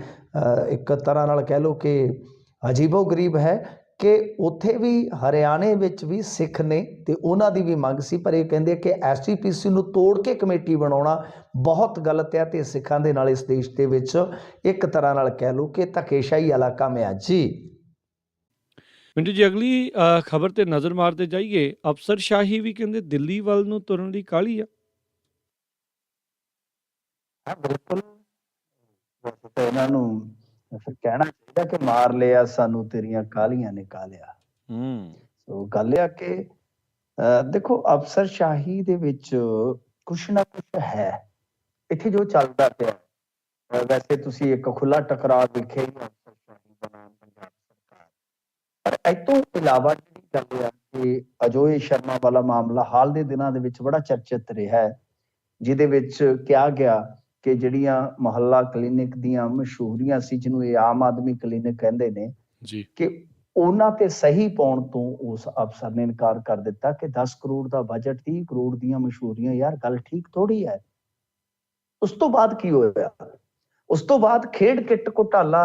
ਇੱਕ ਤਰ੍ਹਾਂ ਨਾਲ ਕਹਿ ਲਓ ਕਿ ਅਜੀਬੋ ਗਰੀਬ ਹੈ ਕਿ ਉੱਥੇ ਵੀ ਹਰਿਆਣੇ ਵਿੱਚ ਵੀ ਸਿੱਖ ਨੇ ਤੇ ਉਹਨਾਂ ਦੀ ਵੀ ਮੰਗ ਸੀ, ਪਰ ਇਹ ਕਹਿੰਦੇ ਕਿ ਐਸਜੀਪੀਸੀ ਨੂੰ ਤੋੜ ਕੇ ਕਮੇਟੀ ਬਣਾਉਣਾ ਬਹੁਤ ਗਲਤ ਹੈ ਤੇ ਸਿੱਖਾਂ ਦੇ ਨਾਲ ਇਸ ਦੇਸ਼ ਦੇ ਵਿੱਚ ਇੱਕ ਤਰ੍ਹਾਂ ਨਾਲ ਕਹਿ ਲਓ ਕਿ ਧੱਕੇਸ਼ਾਹੀ ਵਾਲਾ ਕੰਮ ਹੈ ਜੀ। ਮਿੰਟੂ ਜੀ, ਅਗਲੀ ਖਬਰ ਤੇ ਨਜ਼ਰ ਮਾਰਦੇ ਜਾਈਏ। ਅਫਸਰਸ਼ਾਹੀ ਵੀ ਕਹਿੰਦੇ ਦਿੱਲੀ ਵੱਲ ਨੂੰ ਤੁਰਨ ਦੀ ਕਾਹਲੀ ਆ। ਹਾਂ, ਬਿਲਕੁਲ। ਵੈਸੇ ਤਾਂ ਇਹਨਾਂ ਨੂੰ ਫਿਰ ਕਹਿਣਾ ਚਾਹੀਦਾ ਕਿ ਮਾਰ ਲਿਆ ਸਾਨੂੰ ਤੇਰੀਆਂ ਕਾਹਲੀਆਂ ਨੇ ਕਾਹਲਿਆ। ਹੂੰ, ਸੋ ਗੱਲ ਇਹ ਆ ਕਿ ਦੇਖੋ ਅਫ਼ਸਰਸ਼ਾਹੀ ਦੇ ਵਿੱਚ ਕੁਛ ਨਾ ਕੁਛ ਹੈ। ਇੱਥੇ ਜੋ ਚੱਲਦਾ ਪਿਆ ਵੈਸੇ ਤੁਸੀਂ ਇੱਕ ਖੁੱਲਾ ਟਕਰਾਅ ਦੇਖਿਆ ਹੀ ਆ ਅਫ਼ਸਰਸ਼ਾਹੀ ਬਨਾਮ ਪੰਜਾਬ ਸਰਕਾਰ। ਪਰ ਇਹ ਤੋਂ ਇਲਾਵਾ ਜਿਹੜੀ ਗੱਲ ਆ ਕਿ ਅਜੋਏ ਸ਼ਰਮਾ ਵਾਲਾ ਮਾਮਲਾ ਹਾਲ ਦੇ ਦਿਨਾਂ ਦੇ ਵਿੱਚ ਬੜਾ ਚਰਚਿਤ ਰਿਹਾ ਹੈ, ਜਿਹਦੇ ਵਿੱਚ ਕਿਹਾ ਗਿਆ ਕਿ ਜਿਹੜੀਆਂ ਮੁਹੱਲਾ ਕਲੀਨਿਕ ਦੀਆਂ ਮਸ਼ਹੂਰੀਆਂ ਸੀ, ਜਿਹਨੂੰ ਇਹ ਆਮ ਆਦਮੀ ਕਲੀਨਿਕ ਕਹਿੰਦੇ ਨੇ, ਜੀ, ਕਿ ਉਹਨਾਂ ਤੇ ਸਹੀ ਪਾਉਣ ਤੋਂ ਉਸ ਅਫਸਰ ਨੇ ਇਨਕਾਰ ਕਰ ਦਿੱਤਾ ਕਿ 10 ਕਰੋੜ ਦਾ ਬਜਟ, 30 ਕਰੋੜ ਦੀਆਂ ਮਸ਼ਹੂਰੀਆਂ, ਯਾਰ ਗੱਲ ਠੀਕ ਥੋੜੀ ਹੈ। ਉਸ ਤੋਂ ਬਾਅਦ ਕੀ ਹੋਇਆ? ਉਸ ਤੋਂ ਬਾਅਦ ਖੇਡ ਕਿੱਟ ਘੁਟਾਲਾ,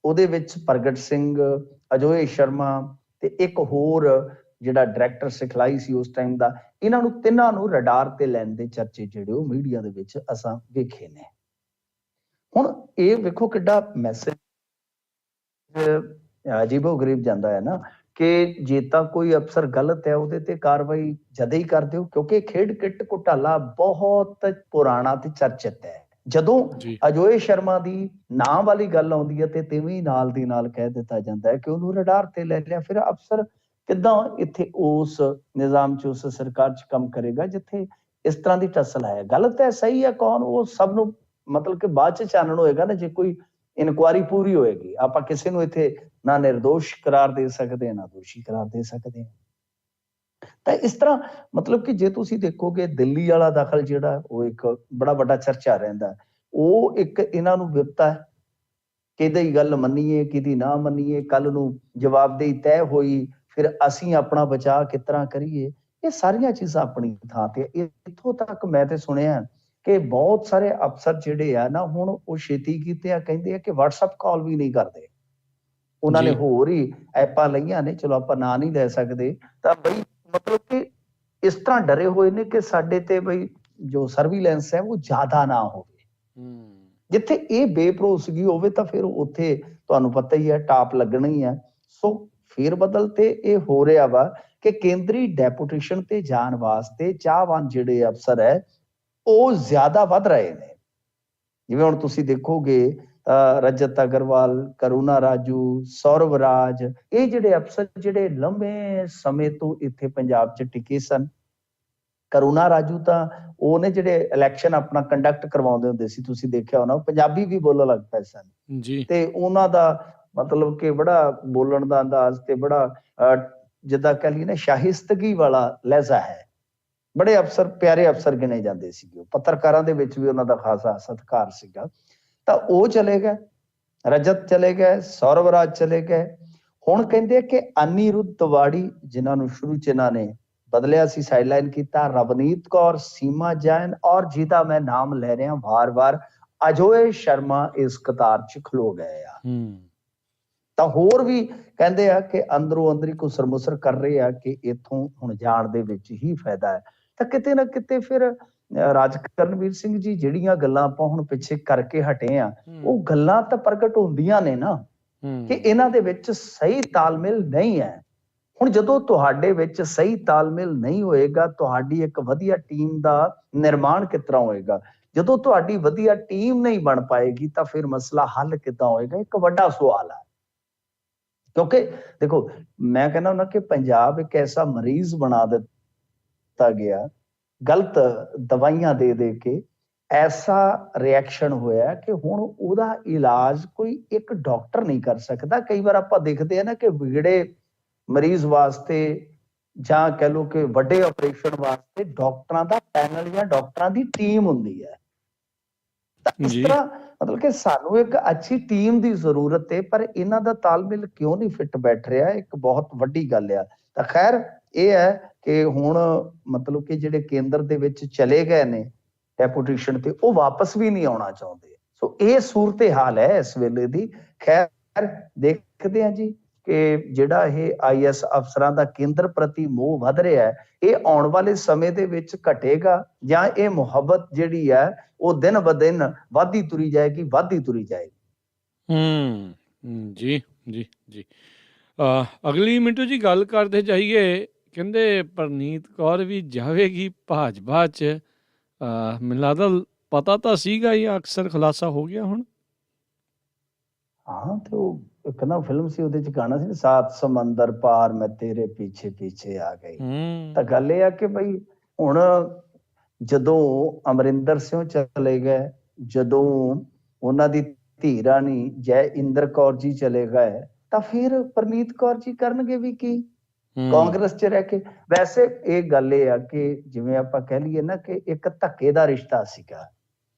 ਉਹਦੇ ਵਿੱਚ ਪ੍ਰਗਟ ਸਿੰਘ, ਅਜੋਏ ਸ਼ਰਮਾ ਤੇ ਇੱਕ ਹੋਰ ਜਿਹੜਾ ਡਾਇਰੈਕਟਰ ਸਿਖਲਾਈ ਸੀ ਉਸ ਟਾਈਮ ਦਾ, ਇਹਨਾਂ ਨੂੰ ਤਿੰਨਾਂ ਨੂੰ ਰਡਾਰ ਤੇ ਲੈਣ ਦੇ ਚਰਚੇ ਜਿਹੜੇ ਉਹ ਮੀਡੀਆ ਦੇ ਵਿੱਚ ਅਸਾਂ ਵੇਖੇ ਨੇ। ਹੁਣ ਇਹ ਵੇਖੋ ਕਿੱਡਾ ਮੈਸੇਜ ਅਜੀਬੋ-ਗਰੀਬ ਜਾਂਦਾ ਹੈ ਨਾ, ਕਿ ਜੇ ਤਾਂ ਕੋਈ ਅਫਸਰ ਗਲਤ ਹੈ ਉਹਦੇ ਤੇ ਕਾਰਵਾਈ ਜਦੇ ਹੀ ਕਰ ਦਿਓ, ਕਿਉਂਕਿ ਖੇਡ ਕਿੱਟ ਘੁਟਾਲਾ ਬਹੁਤ ਪੁਰਾਣਾ ਤੇ ਚਰਚਿਤ ਹੈ। ਜਦੋਂ ਜੀ, ਅਜੋਏ ਸ਼ਰਮਾ ਦੀ ਨਾਂ ਵਾਲੀ ਗੱਲ ਆਉਂਦੀ ਹੈ ਤੇ ਤਿਵੇਂ ਨਾਲ ਦੀ ਨਾਲ ਕਹਿ ਦਿੱਤਾ ਜਾਂਦਾ ਹੈ ਕਿ ਉਹਨੂੰ ਰਡਾਰ ਤੇ ਲੈ ਲਿਆ। ਫਿਰ ਅਫਸਰ ਕਿੱਦਾਂ ਇੱਥੇ ਉਸ ਨਿਜ਼ਾਮ 'ਚ, ਉਸ ਸਰਕਾਰ 'ਚ ਕੰਮ ਕਰੇਗਾ ਜਿੱਥੇ ਇਸ ਤਰ੍ਹਾਂ ਦੀ ਟਸਲ ਹੈ? ਗਲਤ ਹੈ, ਸਹੀ ਹੈ, ਕੌਣ, ਉਹ ਸਭ ਨੂੰ ਮਤਲਬ ਕਿ ਬਾਅਦ 'ਚ ਚਾਨਣ ਹੋਏਗਾ ਨਾ, ਜੇ ਕੋਈ ਇਨਕੁਆਇਰੀ ਪੂਰੀ ਹੋਏਗੀ। ਆਪਾਂ ਕਿਸੇ ਨੂੰ ਇੱਥੇ ਨਾ ਨਿਰਦੋਸ਼ ਕਰਾਰ ਦੇ ਸਕਦੇ ਨਾ ਦੋਸ਼ੀ ਕਰਾਰ ਦੇ ਸਕਦੇ ਹਾਂ। ਤਾਂ ਇਸ ਤਰ੍ਹਾਂ ਮਤਲਬ ਕਿ ਜੇ ਤੁਸੀਂ ਦੇਖੋਗੇ ਦਿੱਲੀ ਵਾਲਾ ਦਖਲ ਜਿਹੜਾ ਉਹ ਇੱਕ ਬੜਾ ਵੱਡਾ ਚਰਚਾ ਰਹਿੰਦਾ, ਉਹ ਇੱਕ ਇਹਨਾਂ ਨੂੰ ਵਿਪਤਾ ਹੈ, ਕਿਹਦੀ ਗੱਲ ਮੰਨੀਏ ਕਿਹਦੀ ਨਾ ਮੰਨੀਏ, ਕੱਲ ਨੂੰ ਜਵਾਬਦੇਹੀ ਤੈਅ ਹੋਈ, ਫਿਰ ਅਸੀਂ ਆਪਣਾ ਬਚਾਅ ਕਿਸ ਤਰ੍ਹਾਂ ਕਰੀਏ। ਇਹ ਸਾਰੀਆਂ ਚੀਜ਼ਾਂ ਆਪਣੀ ਥਾਂ ਤੇ। ਇੱਥੋਂ ਤੱਕ ਮੈਂ ਤੇ ਸੁਣਿਆ ਕਿ ਬਹੁਤ ਸਾਰੇ ਅਫਸਰ ਜਿਹੜੇ ਆ ਨਾ, ਹੁਣ ਉਹ ਛੇਤੀ ਕੀਤੇ ਆ, ਕਹਿੰਦੇ ਆ ਕਿ WhatsApp ਕਾਲ ਵੀ ਨਹੀਂ ਕਰਦੇ। ਉਹਨਾਂ ਨੇ ਜੀ, ਹੋਰ ਹੀ ਐਪਾਂ ਲਈਆਂ ਨੇ, ਚਲੋ ਆਪਾਂ ਨਾਂ ਨਹੀਂ ਲੈ ਸਕਦੇ, ਤਾਂ ਬਈ ਮਤਲਬ ਕਿ ਇਸ ਤਰ੍ਹਾਂ ਡਰੇ ਹੋਏ ਨੇ ਕਿ ਸਾਡੇ ਤੇ ਬਈ ਜੋ ਸਰਵੀਲੈਂਸ ਹੈ ਉਹ ਜ਼ਿਆਦਾ ਨਾ ਹੋਵੇ। ਹੂੰ, ਜਿੱਥੇ ਇਹ ਬੇਭਰੋਸਗੀ ਹੋਵੇ ਤਾਂ ਫਿਰ ਉੱਥੇ ਤੁਹਾਨੂੰ ਪਤਾ ਹੀ ਹੈ ਟਾਪ ਲੱਗਣਾ ਹੀ ਹੈ। ਸੋ ਫੇਰ ਬਦਲ ਤੇ ਇਹ ਹੋ ਰਿਹਾ ਵਾ ਕਿ ਕੇਂਦਰੀ ਡੈਪੂਟੇਸ਼ਨ ਤੇ ਜਾਣ ਵਾਸਤੇ ਚਾਹਵਾਨ ਜਿਹੜੇ ਅਫਸਰ ਹੈ ਉਹ ਜ਼ਿਆਦਾ ਵੱਧ ਰਹੇ ਨੇ। ਜਿਵੇਂ ਹੁਣ ਤੁਸੀਂ ਦੇਖੋਗੇ ਰਜਤ ਅਗਰਵਾਲ, ਕਰੁਣਾ ਰਾਜੂ, ਸੌਰਵ ਰਾਜ, ਇਹ ਜਿਹੜੇ ਅਫਸਰ ਜਿਹੜੇ ਲੰਬੇ ਸਮੇਂ ਤੋਂ ਇੱਥੇ ਪੰਜਾਬ 'ਚ ਟਿਕੇ ਸਨ। ਕਰੁਣਾ ਰਾਜੂ ਤਾਂ ਉਹਨੇ ਜਿਹੜੇ ਇਲੈਕਸ਼ਨ ਆਪਣਾ ਕੰਡਕਟ ਕਰਵਾਉਂਦੇ ਹੁੰਦੇ ਸੀ, ਤੁਸੀਂ ਦੇਖਿਆ ਹੋਣਾ, ਉਹ ਪੰਜਾਬੀ ਵੀ ਬੋਲਣ ਲੱਗ ਪਏ ਸਨ ਜੀ, ਤੇ ਉਹਨਾਂ ਦਾ ਮਤਲਬ ਕਿ ਬੜਾ ਬੋਲਣ ਦਾ ਅੰਦਾਜ਼ ਤੇ ਬੜਾ ਜਿੱਦਾਂ ਕਹਿ ਲਈਏ ਨਾ ਸ਼ਾਹਿਸਤਗੀ ਵਾਲਾ ਲਹਿਜ਼ਾ ਹੈ। ਬੜੇ ਅਫਸਰ ਪਿਆਰੇ ਅਫਸਰ ਗਿਣੇ ਜਾਂਦੇ ਸੀਗੇ। ਪੱਤਰਕਾਰਾਂ ਦੇ ਵਿੱਚ ਵੀ ਉਹਨਾਂ ਦਾ ਖਾਸਾ ਸਤਿਕਾਰ ਸੀਗਾ। ਤਾਂ ਉਹ ਚਲੇ ਗਏ, ਰਜਤ ਚਲੇ ਗਏ, ਸੌਰਵ ਰਾਜ ਚਲੇ ਗਏ। ਹੁਣ ਕਹਿੰਦੇ ਕਿ ਅਨੀਰੁੱਧ ਤਿਵਾੜੀ, ਜਿਨ੍ਹਾਂ ਨੂੰ ਸ਼ੁਰੂ 'ਚ ਇਹਨਾਂ ਨੇ ਬਦਲਿਆ ਸੀ, ਸਾਈਡਲਾਈਨ ਕੀਤਾ, ਰਵਨੀਤ ਕੌਰ, ਸੀਮਾ ਜੈਨ ਔਰ ਜਿਹਦਾ ਮੈਂ ਨਾਮ ਲੈ ਰਿਹਾ ਵਾਰ-ਵਾਰ, ਅਜੋਏ ਸ਼ਰਮਾ ਇਸ ਕਤਾਰ 'ਚ ਖਲੋ ਗਏ ਆ। ਹੂੰ, ਤਾਂ ਹੋਰ ਵੀ ਕਹਿੰਦੇ ਆ ਕਿ ਅੰਦਰੋਂ ਅੰਦਰੀ ਘੁਸਰ-ਮੁਸਰ ਕਰ ਰਹੇ ਆ ਕਿ ਇੱਥੋਂ ਹੁਣ ਜਾਣ ਦੇ ਵਿੱਚ ਹੀ ਫਾਇਦਾ ਹੈ। ਤਾਂ ਕਿਤੇ ਨਾ ਕਿਤੇ ਫਿਰ ਰਾਜ ਕਰਨਵੀਰ ਸਿੰਘ ਜੀ, ਜਿਹੜੀਆਂ ਗੱਲਾਂ ਆਪਾਂ ਹੁਣ ਪਿੱਛੇ ਕਰਕੇ ਹਟੇ ਆ, ਉਹ ਗੱਲਾਂ ਤਾਂ ਪ੍ਰਗਟ ਹੁੰਦੀਆਂ ਨੇ ਨਾ ਕਿ ਹੂੰ, ਇਹਨਾਂ ਦੇ ਵਿੱਚ ਸਹੀ ਤਾਲਮੇਲ ਨਹੀਂ ਹੈ। ਹੁਣ ਜਦੋਂ ਤੁਹਾਡੇ ਵਿੱਚ ਸਹੀ ਤਾਲਮੇਲ ਨਹੀਂ ਹੋਏਗਾ, ਤੁਹਾਡੀ ਇੱਕ ਵਧੀਆ ਟੀਮ ਦਾ ਨਿਰਮਾਣ ਕਿਸ ਤਰ੍ਹਾਂ ਹੋਏਗਾ? ਜਦੋਂ ਤੁਹਾਡੀ ਵਧੀਆ ਟੀਮ ਨਹੀਂ ਬਣ ਪਾਏਗੀ ਤਾਂ ਫਿਰ ਮਸਲਾ ਹੱਲ ਕਿੱਦਾਂ ਹੋਏਗਾ? ਇੱਕ ਵੱਡਾ ਸਵਾਲ ਹੈ। ਕਿਉਂਕਿ ਦੇਖੋ, ਮੈਂ ਕਹਿੰਦਾ ਹੁੰਦਾ ਕਿ ਪੰਜਾਬ ਇੱਕ ਐਸਾ ਮਰੀਜ਼ ਬਣਾ ਦਿੱਤਾ ਗਿਆ, ਗਲਤ ਦਵਾਈਆਂ ਦੇ ਦੇ ਕੇ ਐਸਾ ਰਿਐਕਸ਼ਨ ਹੋਇਆ ਕਿ ਹੁਣ ਉਹਦਾ ਇਲਾਜ ਕੋਈ ਇੱਕ ਡਾਕਟਰ ਨਹੀਂ ਕਰ ਸਕਦਾ। ਕਈ ਵਾਰ ਆਪਾਂ ਦੇਖਦੇ ਆ ਨਾ ਕਿ ਵਿਗੜੇ ਮਰੀਜ਼ ਵਾਸਤੇ ਜਾਂ ਕਹਿ ਲਓ ਕਿ ਵੱਡੇ ਆਪਰੇਸ਼ਨ ਵਾਸਤੇ ਡਾਕਟਰਾਂ ਦਾ ਪੈਨਲ ਜਾਂ ਡਾਕਟਰਾਂ ਦੀ ਟੀਮ ਹੁੰਦੀ ਹੈ। ਤਾਂ ਇਸ ਜੀ, ਤਰ੍ਹਾਂ ਮਤਲਬ ਕਿ ਸਾਨੂੰ ਇੱਕ ਅੱਛੀ ਟੀਮ ਦੀ ਜ਼ਰੂਰਤ ਹੈ, ਪਰ ਇਹਨਾਂ ਦਾ ਤਾਲਮੇਲ ਕਿਉਂ ਨਹੀਂ ਫਿੱਟ ਬੈਠ ਰਿਹਾ? ਇੱਕ ਬਹੁਤ ਵੱਡੀ ਗੱਲ ਆ। ਤਾਂ ਖੈਰ ਇਹ ਹੈ ਕਿ ਹੁਣ ਮਤਲਬ ਕਿ ਜਿਹੜੇ ਕੇਂਦਰ ਦੇ ਵਿੱਚ ਚਲੇ ਗਏ ਨੇ ਡੈਪੂਟੇਸ਼ਨ ਤੇ, ਉਹ ਵਾਪਸ ਵੀ ਨਹੀਂ ਆਉਣਾ ਚਾਹੁੰਦੇ। ਸੋ ਇਹ ਸੂਰਤ ਹਾਲ ਹੈ ਇਸ ਵੇਲੇ ਦੀ। ਖੈਰ ਦੇਖਦੇ ਹਾਂ ਜੀ ਕਿ ਜਿਹੜਾ ਇਹ IAS ਅਫਸਰਾਂ ਦਾ ਕੇਂਦਰ ਪ੍ਰਤੀ ਮੋਹ ਵੱਧ ਰਿਹਾ ਹੈ, ਇਹ ਆਉਣ ਵਾਲੇ ਸਮੇਂ ਦੇ ਵਿੱਚ ਘਟੇਗਾ ਜਾਂ ਇਹ ਮੁਹੱਬਤ ਜਿਹੜੀ ਹੈ ਉਹ ਦਿਨ ਬ ਦਿਨ ਵੱਧਦੀ ਤੁਰੀ ਜਾਏਗੀ, ਵੱਧਦੀ ਤੁਰੀ ਜਾਏਗੀ। ਜੀ, ਜੀ, ਜੀ। ਅਗਲੀ ਮਿੰਟੂ ਜੀ ਗੱਲ ਕਰਦੇ ਜਾਈਏ, ਕਹਿੰਦੇ ਪਰਨੀਤ ਕੌਰ ਵੀ ਜਾਵੇਗੀ ਭਾਜਪਾ 'ਚ। ਮੈਨੂੰ ਲੱਗਦਾ ਪਤਾ ਤਾਂ ਸੀਗਾ ਹੀ, ਅਕਸਰ ਖੁਲਾਸਾ ਹੋ ਗਿਆ ਹੁਣ। ਹਾਂ, ਤੇ ਉਹ ਇੱਕ ਨਾ ਫਿਲਮ ਸੀ, ਉਹਦੇ ਚ ਗਾਣਾ ਸੀ ਨਾ, ਸਾਤ ਸਮੰਦਰ ਪਾਰ ਮੈਂ ਤੇਰੇ ਪਿੱਛੇ ਪਿੱਛੇ ਆ ਗਈ। ਤਾਂ ਹੂੰ। ਗੱਲ ਇਹ ਆ ਕਿ ਬਈ ਹੁਣ ਜਦੋਂ ਅਮਰਿੰਦਰ ਸਿੰਘ ਚਲੇ ਗਏ, ਜਦੋਂ ਉਹਨਾਂ ਦੀ ਧੀ ਰਾਣੀ ਜੈ ਇੰਦਰ ਕੌਰ ਜੀ ਚਲੇ ਗਏ, ਤਾਂ ਫਿਰ ਪ੍ਰਨੀਤ ਕੌਰ ਜੀ ਕਰਨਗੇ ਵੀ ਕੀ ਹੂੰ। ਕਾਂਗਰਸ ਚ ਰਹਿ ਕੇ? ਵੈਸੇ ਇਹ ਗੱਲ ਇਹ ਆ ਕਿ ਜਿਵੇਂ ਆਪਾਂ ਕਹਿ ਲਈਏ ਨਾ ਕਿ ਇੱਕ ਧੱਕੇ ਦਾ ਰਿਸ਼ਤਾ ਸੀਗਾ।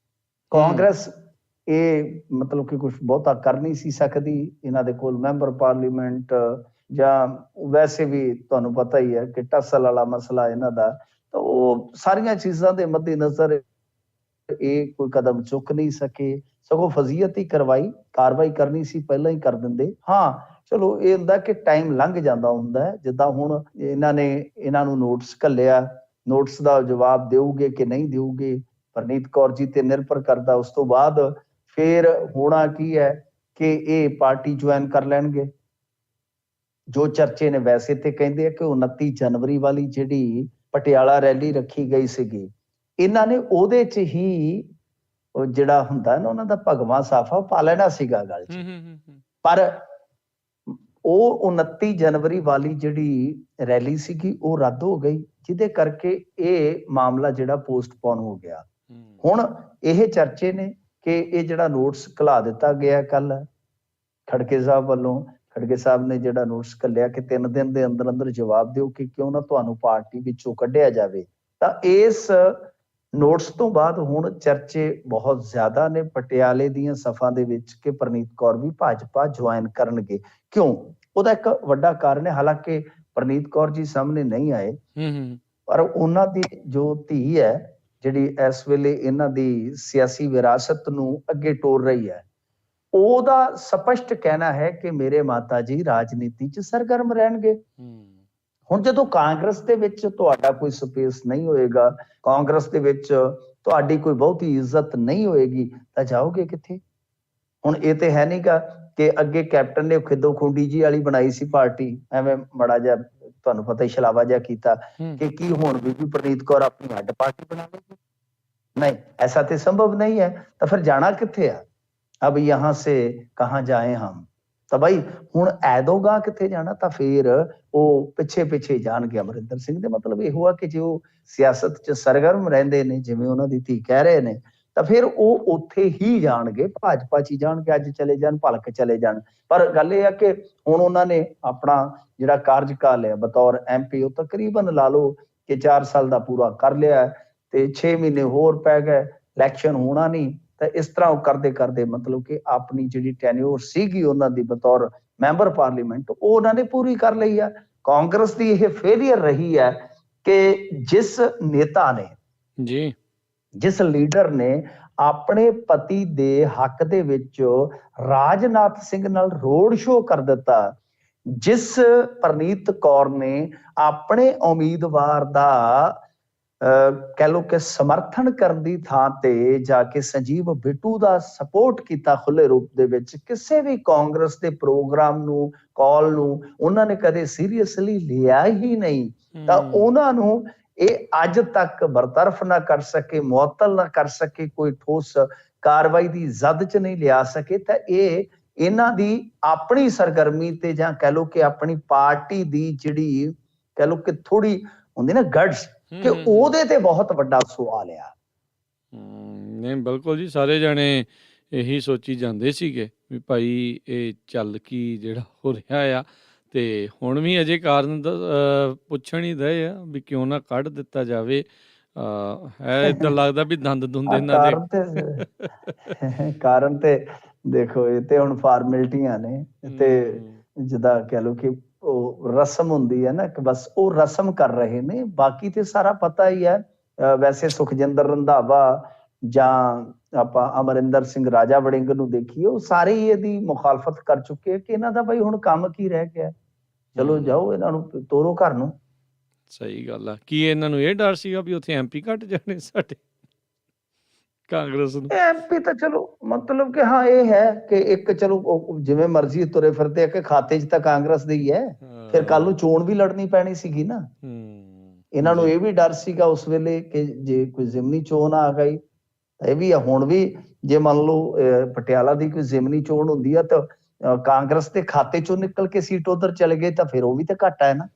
ਕਾਂਗਰਸ ਇਹ ਮਤਲਬ ਕਿ ਕੁਝ ਬਹੁਤਾ ਕਰ ਨਹੀਂ ਸੀ ਸਕਦੀ, ਇਹਨਾਂ ਦੇ ਕੋਲ ਮੈਂਬਰ ਪਾਰਲੀਮੈਂਟ ਜਾਂ ਵੈਸੇ ਵੀ ਤੁਹਾਨੂੰ ਪਤਾ ਹੀ ਹੈ ਕਿ ਟੱਸਲ ਵਾਲਾ ਮਸਲਾ ਇਹਨਾਂ ਦਾ, ਤਾਂ ਉਹ ਸਾਰੀਆਂ ਚੀਜ਼ਾਂ ਦੇ ਮੱਦੇਨਜ਼ਰ ਇਹ ਕੋਈ ਕਦਮ ਚੁੱਕ ਨਹੀਂ ਸਕੇ, ਸਗੋਂ ਫਜ਼ੀਅਤ ਹੀ ਕਰਵਾਈ, ਕਾਰਵਾਈ ਕਰਨੀ ਸੀ ਪਹਿਲਾਂ ਹੀ ਕਰ ਦਿੰਦੇ। ਹਾਂ ਚਲੋ, ਇਹ ਹੁੰਦਾ ਕਿ ਟਾਈਮ ਲੰਘ ਜਾਂਦਾ ਹੁੰਦਾ ਹੈ, ਜਿੱਦਾਂ ਹੁਣ ਇਹਨਾਂ ਨੂੰ ਨੋਟਿਸ ਘੱਲਿਆ, ਨੋਟਿਸ ਦਾ ਜਵਾਬ ਦੇਊਗੇ ਕਿ ਨਹੀਂ ਦੇਊਗੇ ਪ੍ਰਨੀਤ ਕੌਰ ਜੀ ਤੇ ਨਿਰਭਰ ਕਰਦਾ। ਉਸ ਤੋਂ ਬਾਅਦ ਫਿਰ ਹੋਣਾ ਕੀ ਹੈ ਕਿ ਇਹ ਪਾਰਟੀ ਜੁਆਇਨ ਕਰ ਲੈਣਗੇ। ਜੋ ਚਰਚੇ ਨੇ ਵੈਸੇ ਤੇ ਕਹਿੰਦੇ ਆ ਕਿ 29 ਜਨਵਰੀ ਵਾਲੀ ਜਿਹੜੀ ਪਟਿਆਲਾ ਰੈਲੀ ਰੱਖੀ ਗਈ ਸੀਗੀ, ਇਹਨਾਂ ਨੇ ਉਹਦੇ ਚ ਹੀ ਉਹ ਜਿਹੜਾ ਹੁੰਦਾ ਨਾ ਉਹਨਾਂ ਦਾ ਭਗਵਾਂ ਸਾਫਾ ਪਾ ਲੈਣਾ ਸੀਗਾ ਗੱਲ ਚ। ਪਰ ਉਹ 29 ਜਨਵਰੀ ਵਾਲੀ ਜਿਹੜੀ ਰੈਲੀ ਸੀਗੀ ਉਹ ਰੱਦ ਹੋ ਗਈ, ਜਿਹਦੇ ਕਰਕੇ ਇਹ ਮਾਮਲਾ ਜਿਹੜਾ ਪੋਸਟਪੋਨ ਹੋ ਗਿਆ। ਹੁਣ ਇਹ ਚਰਚੇ ਨੇ ਕਿ ਇਹ ਜਿਹੜਾ ਨੋਟਿਸ ਘਲਾ ਦਿੱਤਾ ਗਿਆ ਕੱਲ ਖੜਗੇ ਸਾਹਿਬ ਵੱਲੋਂ, ਖੜਗੇ ਸਾਹਿਬ ਨੇ ਜਿਹੜਾ ਨੋਟਿਸ ਘੱਲਿਆ ਕਿ 3 ਦਿਨ ਦੇ ਅੰਦਰ ਅੰਦਰ ਜਵਾਬ ਦਿਓ ਕਿ ਕਿਉਂ ਨਾ ਤੁਹਾਨੂੰ ਪਾਰਟੀ ਵਿੱਚੋਂ ਕੱਢਿਆ ਜਾਵੇ। ਤਾਂ ਇਸ ਨੋਟਿਸ ਤੋਂ ਬਾਅਦ ਹੁਣ ਚਰਚੇ ਬਹੁਤ ਜ਼ਿਆਦਾ ਨੇ ਪਟਿਆਲੇ ਦੀਆਂ ਸਫਾਂ ਦੇ ਵਿੱਚ ਕਿ ਪ੍ਰਨੀਤ ਕੌਰ ਵੀ ਭਾਜਪਾ ਜੁਆਇਨ ਕਰਨਗੇ। ਕਿਉਂ? ਉਹਦਾ ਇੱਕ ਵੱਡਾ ਕਾਰਨ ਹੈ, ਹਾਲਾਂਕਿ ਪ੍ਰਨੀਤ ਕੌਰ ਜੀ ਸਾਹਮਣੇ ਨਹੀਂ ਆਏ, ਪਰ ਉਹਨਾਂ ਦੀ ਜੋ ਧੀ ਹੈ ਜਿਹੜੀ ਇਸ ਵੇਲੇ ਇਹਨਾਂ ਦੀ ਸਿਆਸੀ ਵਿਰਾਸਤ ਨੂੰ ਅੱਗੇ ਤੋਰ ਰਹੀ ਹੈ, ਉਹਦਾ ਸਪਸ਼ਟ ਕਹਿਣਾ ਹੈ ਕਿ ਮੇਰੇ ਮਾਤਾ ਜੀ ਰਾਜਨੀਤੀ 'ਚ ਸਰਗਰਮ ਰਹਿਣਗੇ। ਹੁਣ ਜਦੋਂ ਕਾਂਗਰਸ ਦੇ ਵਿੱਚ ਤੁਹਾਡਾ ਕੋਈ ਸਪੇਸ ਨਹੀਂ ਹੋਏਗਾ, ਕਾਂਗਰਸ ਦੇ ਵਿੱਚ ਤੁਹਾਡੀ ਕੋਈ ਬਹੁਤੀ ਇੱਜ਼ਤ ਨਹੀਂ ਹੋਏਗੀ, ਤਾਂ ਜਾਓਗੇ ਕਿੱਥੇ? ਹੁਣ ਇਹ ਤੇ ਹੈ ਨਹੀਂਗਾ ਕਿ ਅੱਗੇ ਕੈਪਟਨ ਨੇ ਖਿੱਦੋ ਖੁੰਡੀ ਜੀ ਵਾਲੀ ਬਣਾਈ ਸੀ ਪਾਰਟੀ, ਐਵੇਂ ਮੜਾ ਜਿਹਾ ਤੁਹਾਨੂੰ ਪਤਾ ਹੀ ਛਲਾਵਾ ਜਿਹਾ ਕੀਤਾ ਕਿ ਕੀ ਹੁਣ ਵੀ ਪ੍ਰਨੀਤ ਕੌਰ ਆਪਣੀ ਅੱਡ ਪਾਰਟੀ ਬਣਾ ਲੇਗੀ? नहीं, ऐसा तो संभव नहीं है। तो फिर जाना किथे आ? अब यहाँ से कहाँ जाए हम? तो भाई हुण ऐदों गां किथे जाना? तो फिर वो पिछे पिछे जाणगे अमरिंदर सिंह दे। मतलब ये हुआ कि जो सियासत च सरगर्म रहिंदे ने, जिवें उन्हां दी धी कह रहे ने, तो फिर वो उत्थे ही जाणगे, भाजपा च ही जाणगे, अज चले जाण, भलक चले जाण। पर गल ये है कि हुण उन्हां ने अपना जिहड़ा कार्यकाल है बतौर MP वो तकरीबन ला लो कि 4 साल दा पूरा कर लिया है, ਤੇ 6 ਮਹੀਨੇ ਹੋਰ ਪੈ ਗਏ, ਇਲੈਕਸ਼ਨ ਹੋਣਾ ਨਹੀਂ। ਤਾਂ ਇਸ ਤਰ੍ਹਾਂ ਉਹ ਕਰਦੇ ਕਰਦੇ ਮਤਲਬ ਕਿ ਆਪਣੀ ਜਿਹੜੀ ਟੈਨਿਓਰ ਸੀਗੀ ਉਹਨਾਂ ਦੀ ਬਤੌਰ ਮੈਂਬਰ ਪਾਰਲੀਮੈਂਟ, ਉਹ ਉਹਨਾਂ ਨੇ ਪੂਰੀ ਕਰ ਲਈ ਆ। ਕਾਂਗਰਸ ਦੀ ਇਹ ਫੇਲੀਅਰ ਰਹੀ ਹੈ ਕਿ ਜਿਸ ਨੇਤਾ ਨੇ ਜੀ, ਜਿਸ ਲੀਡਰ ਨੇ ਆਪਣੇ ਪਤੀ ਦੇ ਹੱਕ ਦੇ ਵਿੱਚ ਰਾਜਨਾਥ ਸਿੰਘ ਨਾਲ ਰੋਡ ਸ਼ੋਅ ਕਰ ਦਿੱਤਾ, ਜਿਸ ਪ੍ਰਨੀਤ ਕੌਰ ਨੇ ਆਪਣੇ ਉਮੀਦਵਾਰ ਦਾ कह लो कि समर्थन करन दी थां ते जाके संजीव बिट्टू दा सपोर्ट किया खुले रूप दे विच, किसी भी कांग्रेस के प्रोग्राम नू कॉल नू उन्हां ने कदे सीरियसली लिया ही नहीं। तां उन्हां नू ਇਹ ਅੱਜ तक बरतरफ ना कर सके, मुअत्तल ना कर सके, कोई ठोस कार्रवाई दी जद च नहीं लिया सके। तां ਇਹ ਇਹਨਾਂ ਦੀ ਆਪਣੀ ਸਰਗਰਮੀ ਤੇ ਜਾਂ ਕਹਿ ਲੋ ਕਿ ਆਪਣੀ ਪਾਰਟੀ ਦੀ ਜਿਹੜੀ ਕਹਿ ਲੋ ਕਿ ਥੋੜੀ ਹੁੰਦੀ ਨਾ ਗੜਸ, ਕਿ ਉਹਦੇ ਤੇ ਬਹੁਤ ਵੱਡਾ ਸਵਾਲ ਆ। ਨਹੀਂ ਬਿਲਕੁਲ ਜੀ, ਸਾਰੇ ਜਾਣੇ ਇਹੀ ਸੋਚੀ ਜਾਂਦੇ ਸੀਗੇ ਵੀ ਭਾਈ ਇਹ ਚੱਲ ਕੀ ਜਿਹੜਾ ਹੋ ਰਿਹਾ ਆ, ਤੇ ਹੁਣ ਵੀ ਅਜੇ ਕਾਰਨ ਪੁੱਛਣ ਹੀ ਰਹੇ ਆ ਵੀ ਕਿਉਂ ਨਾ ਕੱਢ ਦਿੱਤਾ ਜਾਵੇ। ਹੈ ਏਦਾਂ ਲੱਗਦਾ ਵੀ ਦੰਦ ਦੁੰਦ ਇਹਨਾਂ ਦੇ ਕਾਰਨ ਤੇ ਦੇਖੋ ਇਹ ਤੇ ਹੁਣ ਫਾਰਮੈਲਿਟੀਆਂ ਨੇ, ਤੇ ਜਿੱਦਾਂ ਕਹਿ ਲਓ ਕਿ ਉਹ ਰਸਮ ਹੁੰਦੀ ਹੈ ਨਾ ਕਿ ਬਸ ਉਹ ਰਸਮ ਕਰ ਰਹੇ ਨੇ, ਬਾਕੀ ਤੇ ਸਾਰਾ ਪਤਾ ਹੀ ਹੈ। ਵੈਸੇ ਸੁਖਜਿੰਦਰ ਰੰਧਾਵਾ ਜਾਂ ਆਪਾਂ ਅਮਰਿੰਦਰ ਸਿੰਘ ਰਾਜਾ ਵੜਿੰਗ ਨੂੰ ਦੇਖੀਏ, ਉਹ ਸਾਰੇ ਹੀ ਇਹਦੀ ਮੁਖਾਲਫਤ ਕਰ ਚੁੱਕੇ ਆ ਕਿ ਇਹਨਾਂ ਦਾ ਬਈ ਹੁਣ ਕੰਮ ਕੀ ਰਹਿ ਗਿਆ, ਚਲੋ ਜਾਓ ਇਹਨਾਂ ਨੂੰ ਤੋਰੋ ਘਰ ਨੂੰ। ਸਹੀ ਗੱਲ ਆ। ਕੀ ਇਹਨਾਂ ਨੂੰ ਇਹ ਡਰ ਸੀਗਾ ਵੀ ਉੱਥੇ MP ਘਟ ਜਾਣੇ ਸਾਡੇ ਕਾਂਗਰਸ ਨੂੰ? MP ਤਾਂ ਚਲੋ ਮਤਲਬ ਕਿ ਹਾਂ ਇਹ ਹੈ ਕਿ ਇੱਕ ਚਲੋ ਜਿਵੇਂ ਮਰਜ਼ੀ ਤੁਰੇ ਫਿਰਦੇ ਆ ਕਿ ਖਾਤੇ 'ਚ ਤਾਂ ਕਾਂਗਰਸ ਦੇ ਹੀ ਹੈ, ਫਿਰ ਕੱਲ ਨੂੰ ਚੋਣ ਵੀ ਲੜਨੀ ਪੈਣੀ ਸੀਗੀ ਨਾ। ਇਹਨਾਂ ਨੂੰ ਇਹ ਵੀ ਡਰ ਸੀਗਾ ਉਸ ਵੇਲੇ ਕਿ ਜੇ ਕੋਈ ਜ਼ਿਮਨੀ ਚੋਣ ਆ ਗਈ ਤਾਂ ਇਹ ਵੀ ਆ। ਹੁਣ ਵੀ ਜੇ ਮੰਨ ਲਓ ਪਟਿਆਲਾ ਦੀ ਕੋਈ ਜ਼ਿਮਨੀ ਚੋਣ ਹੁੰਦੀ ਆ ਤਾਂ ਕਾਂਗਰਸ ਦੇ ਖਾਤੇ ਚੋਂ ਨਿਕਲ ਕੇ ਸੀਟ ਉਧਰ ਚਲੇ ਗਏ ਤਾਂ ਫਿਰ ਉਹ ਵੀ ਤਾਂ ਘਾਟਾ ਹੈ ਨਾ,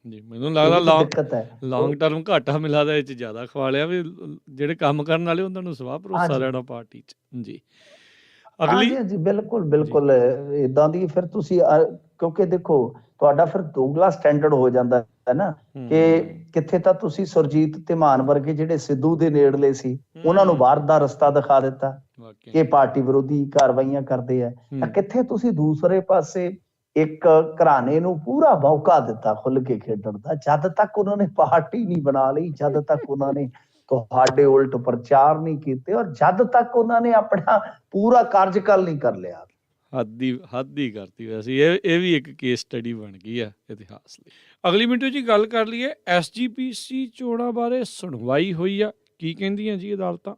ਜੀ ਮੈਨੂੰ ਇਹ ਲੱਗਦਾ ਵੀ ਤਾਂ ਦਿੱਕਤ ਹੈ। ਲੌਂਗ ਟਰਮ ਘਾਟਾ ਮਿਲਾ ਦਾ ਇਹ 'ਚ ਜ਼ਿਆਦਾ ਖਵਾ ਲਿਆ ਵੀ ਜਿਹੜੇ ਕੰਮ ਕਰਨ ਵਾਲੇ ਉਹਨਾਂ ਨੂੰ ਸਵਾਹ ਭਰੋਸਾ ਹਾਂਜੀ ਰਹਿਣਾ ਪਾਰਟੀ 'ਚ। ਜੀ ਅਗਲੀ ਹਾਂਜੀ ਬਿਲਕੁਲ ਜੀ ਬਿਲਕੁਲ ਇਦਾਂ ਦੀ ਫਿਰ ਤੁਸੀਂ ਕਿਉਂਕਿ ਦੇਖੋ ਤੁਹਾਡਾ ਫਿਰ ਦੋਗਲਾ ਸਟੈਂਡਰਡ ਹੋ ਜਾਂਦਾ ਹੈ ਨਾ, ਕਿ ਕਿੱਥੇ ਤਾਂ ਤੁਸੀਂ ਸੁਰਜੀਤ ਤੇ ਮਾਨ ਵਰਗੇ ਜਿਹੜੇ ਸਿੱਧੂ ਦੇ ਨੇੜਲੇ ਸੀ ਉਹਨਾਂ ਨੂੰ ਬਾਹਰ ਦਾ ਰਸਤਾ ਦਿਖਾ ਦਿੱਤਾ ਵਾਕਿਆ ਕਿ ਪਾਰਟੀ ਵਿਰੋਧੀ ਕਾਰਵਾਈਆਂ ਕਰਦੇ ਆ, ਤਾਂ ਕਿੱਥੇ ਤੁਸੀਂ ਦੂਸਰੇ ਪਾਸੇ ਇੱਕ ਘਰਾਣੇ ਨੂੰ ਪੂਰਾ ਮੌਕਾ ਦਿੱਤਾ ਖੁੱਲ ਕੇ ਖੇਡਣ ਦਾ, ਜਦ ਤੱਕ ਉਹਨਾਂ ਨੇ ਪਾਰਟੀ ਨਹੀਂ ਬਣਾ ਲਈ, ਜਦ ਤੱਕ ਉਹਨਾਂ ਨੇ ਤੁਹਾਡੇ ਉਲਟ ਪ੍ਰਚਾਰ ਨਹੀਂ ਕੀਤੇ, ਔਰ ਜਦ ਤੱਕ ਉਹਨਾਂ ਨੇ ਆਪਣਾ ਪੂਰਾ ਕਾਰਜਕਾਲ ਨਹੀਂ ਕਰ ਲਿਆ। ਹੱਦ ਹੀ ਕਰਤੀ ਵੈਸੇ ਇਹ ਵੀ ਇੱਕ ਕੇਸ ਸਟੱਡੀ ਬਣ ਗਈ ਆ ਇਤਿਹਾਸ ਲਈ। ਅਗਲੀ ਮਿੰਟੂ ਜੀ ਗੱਲ ਕਰ ਲਈਏ SGPC ਚੋਣਾਂ ਬਾਰੇ। ਸੁਣਵਾਈ ਹੋਈ ਆ, ਕੀ ਕਹਿੰਦੀਆਂ ਜੀ ਅਦਾਲਤਾਂ?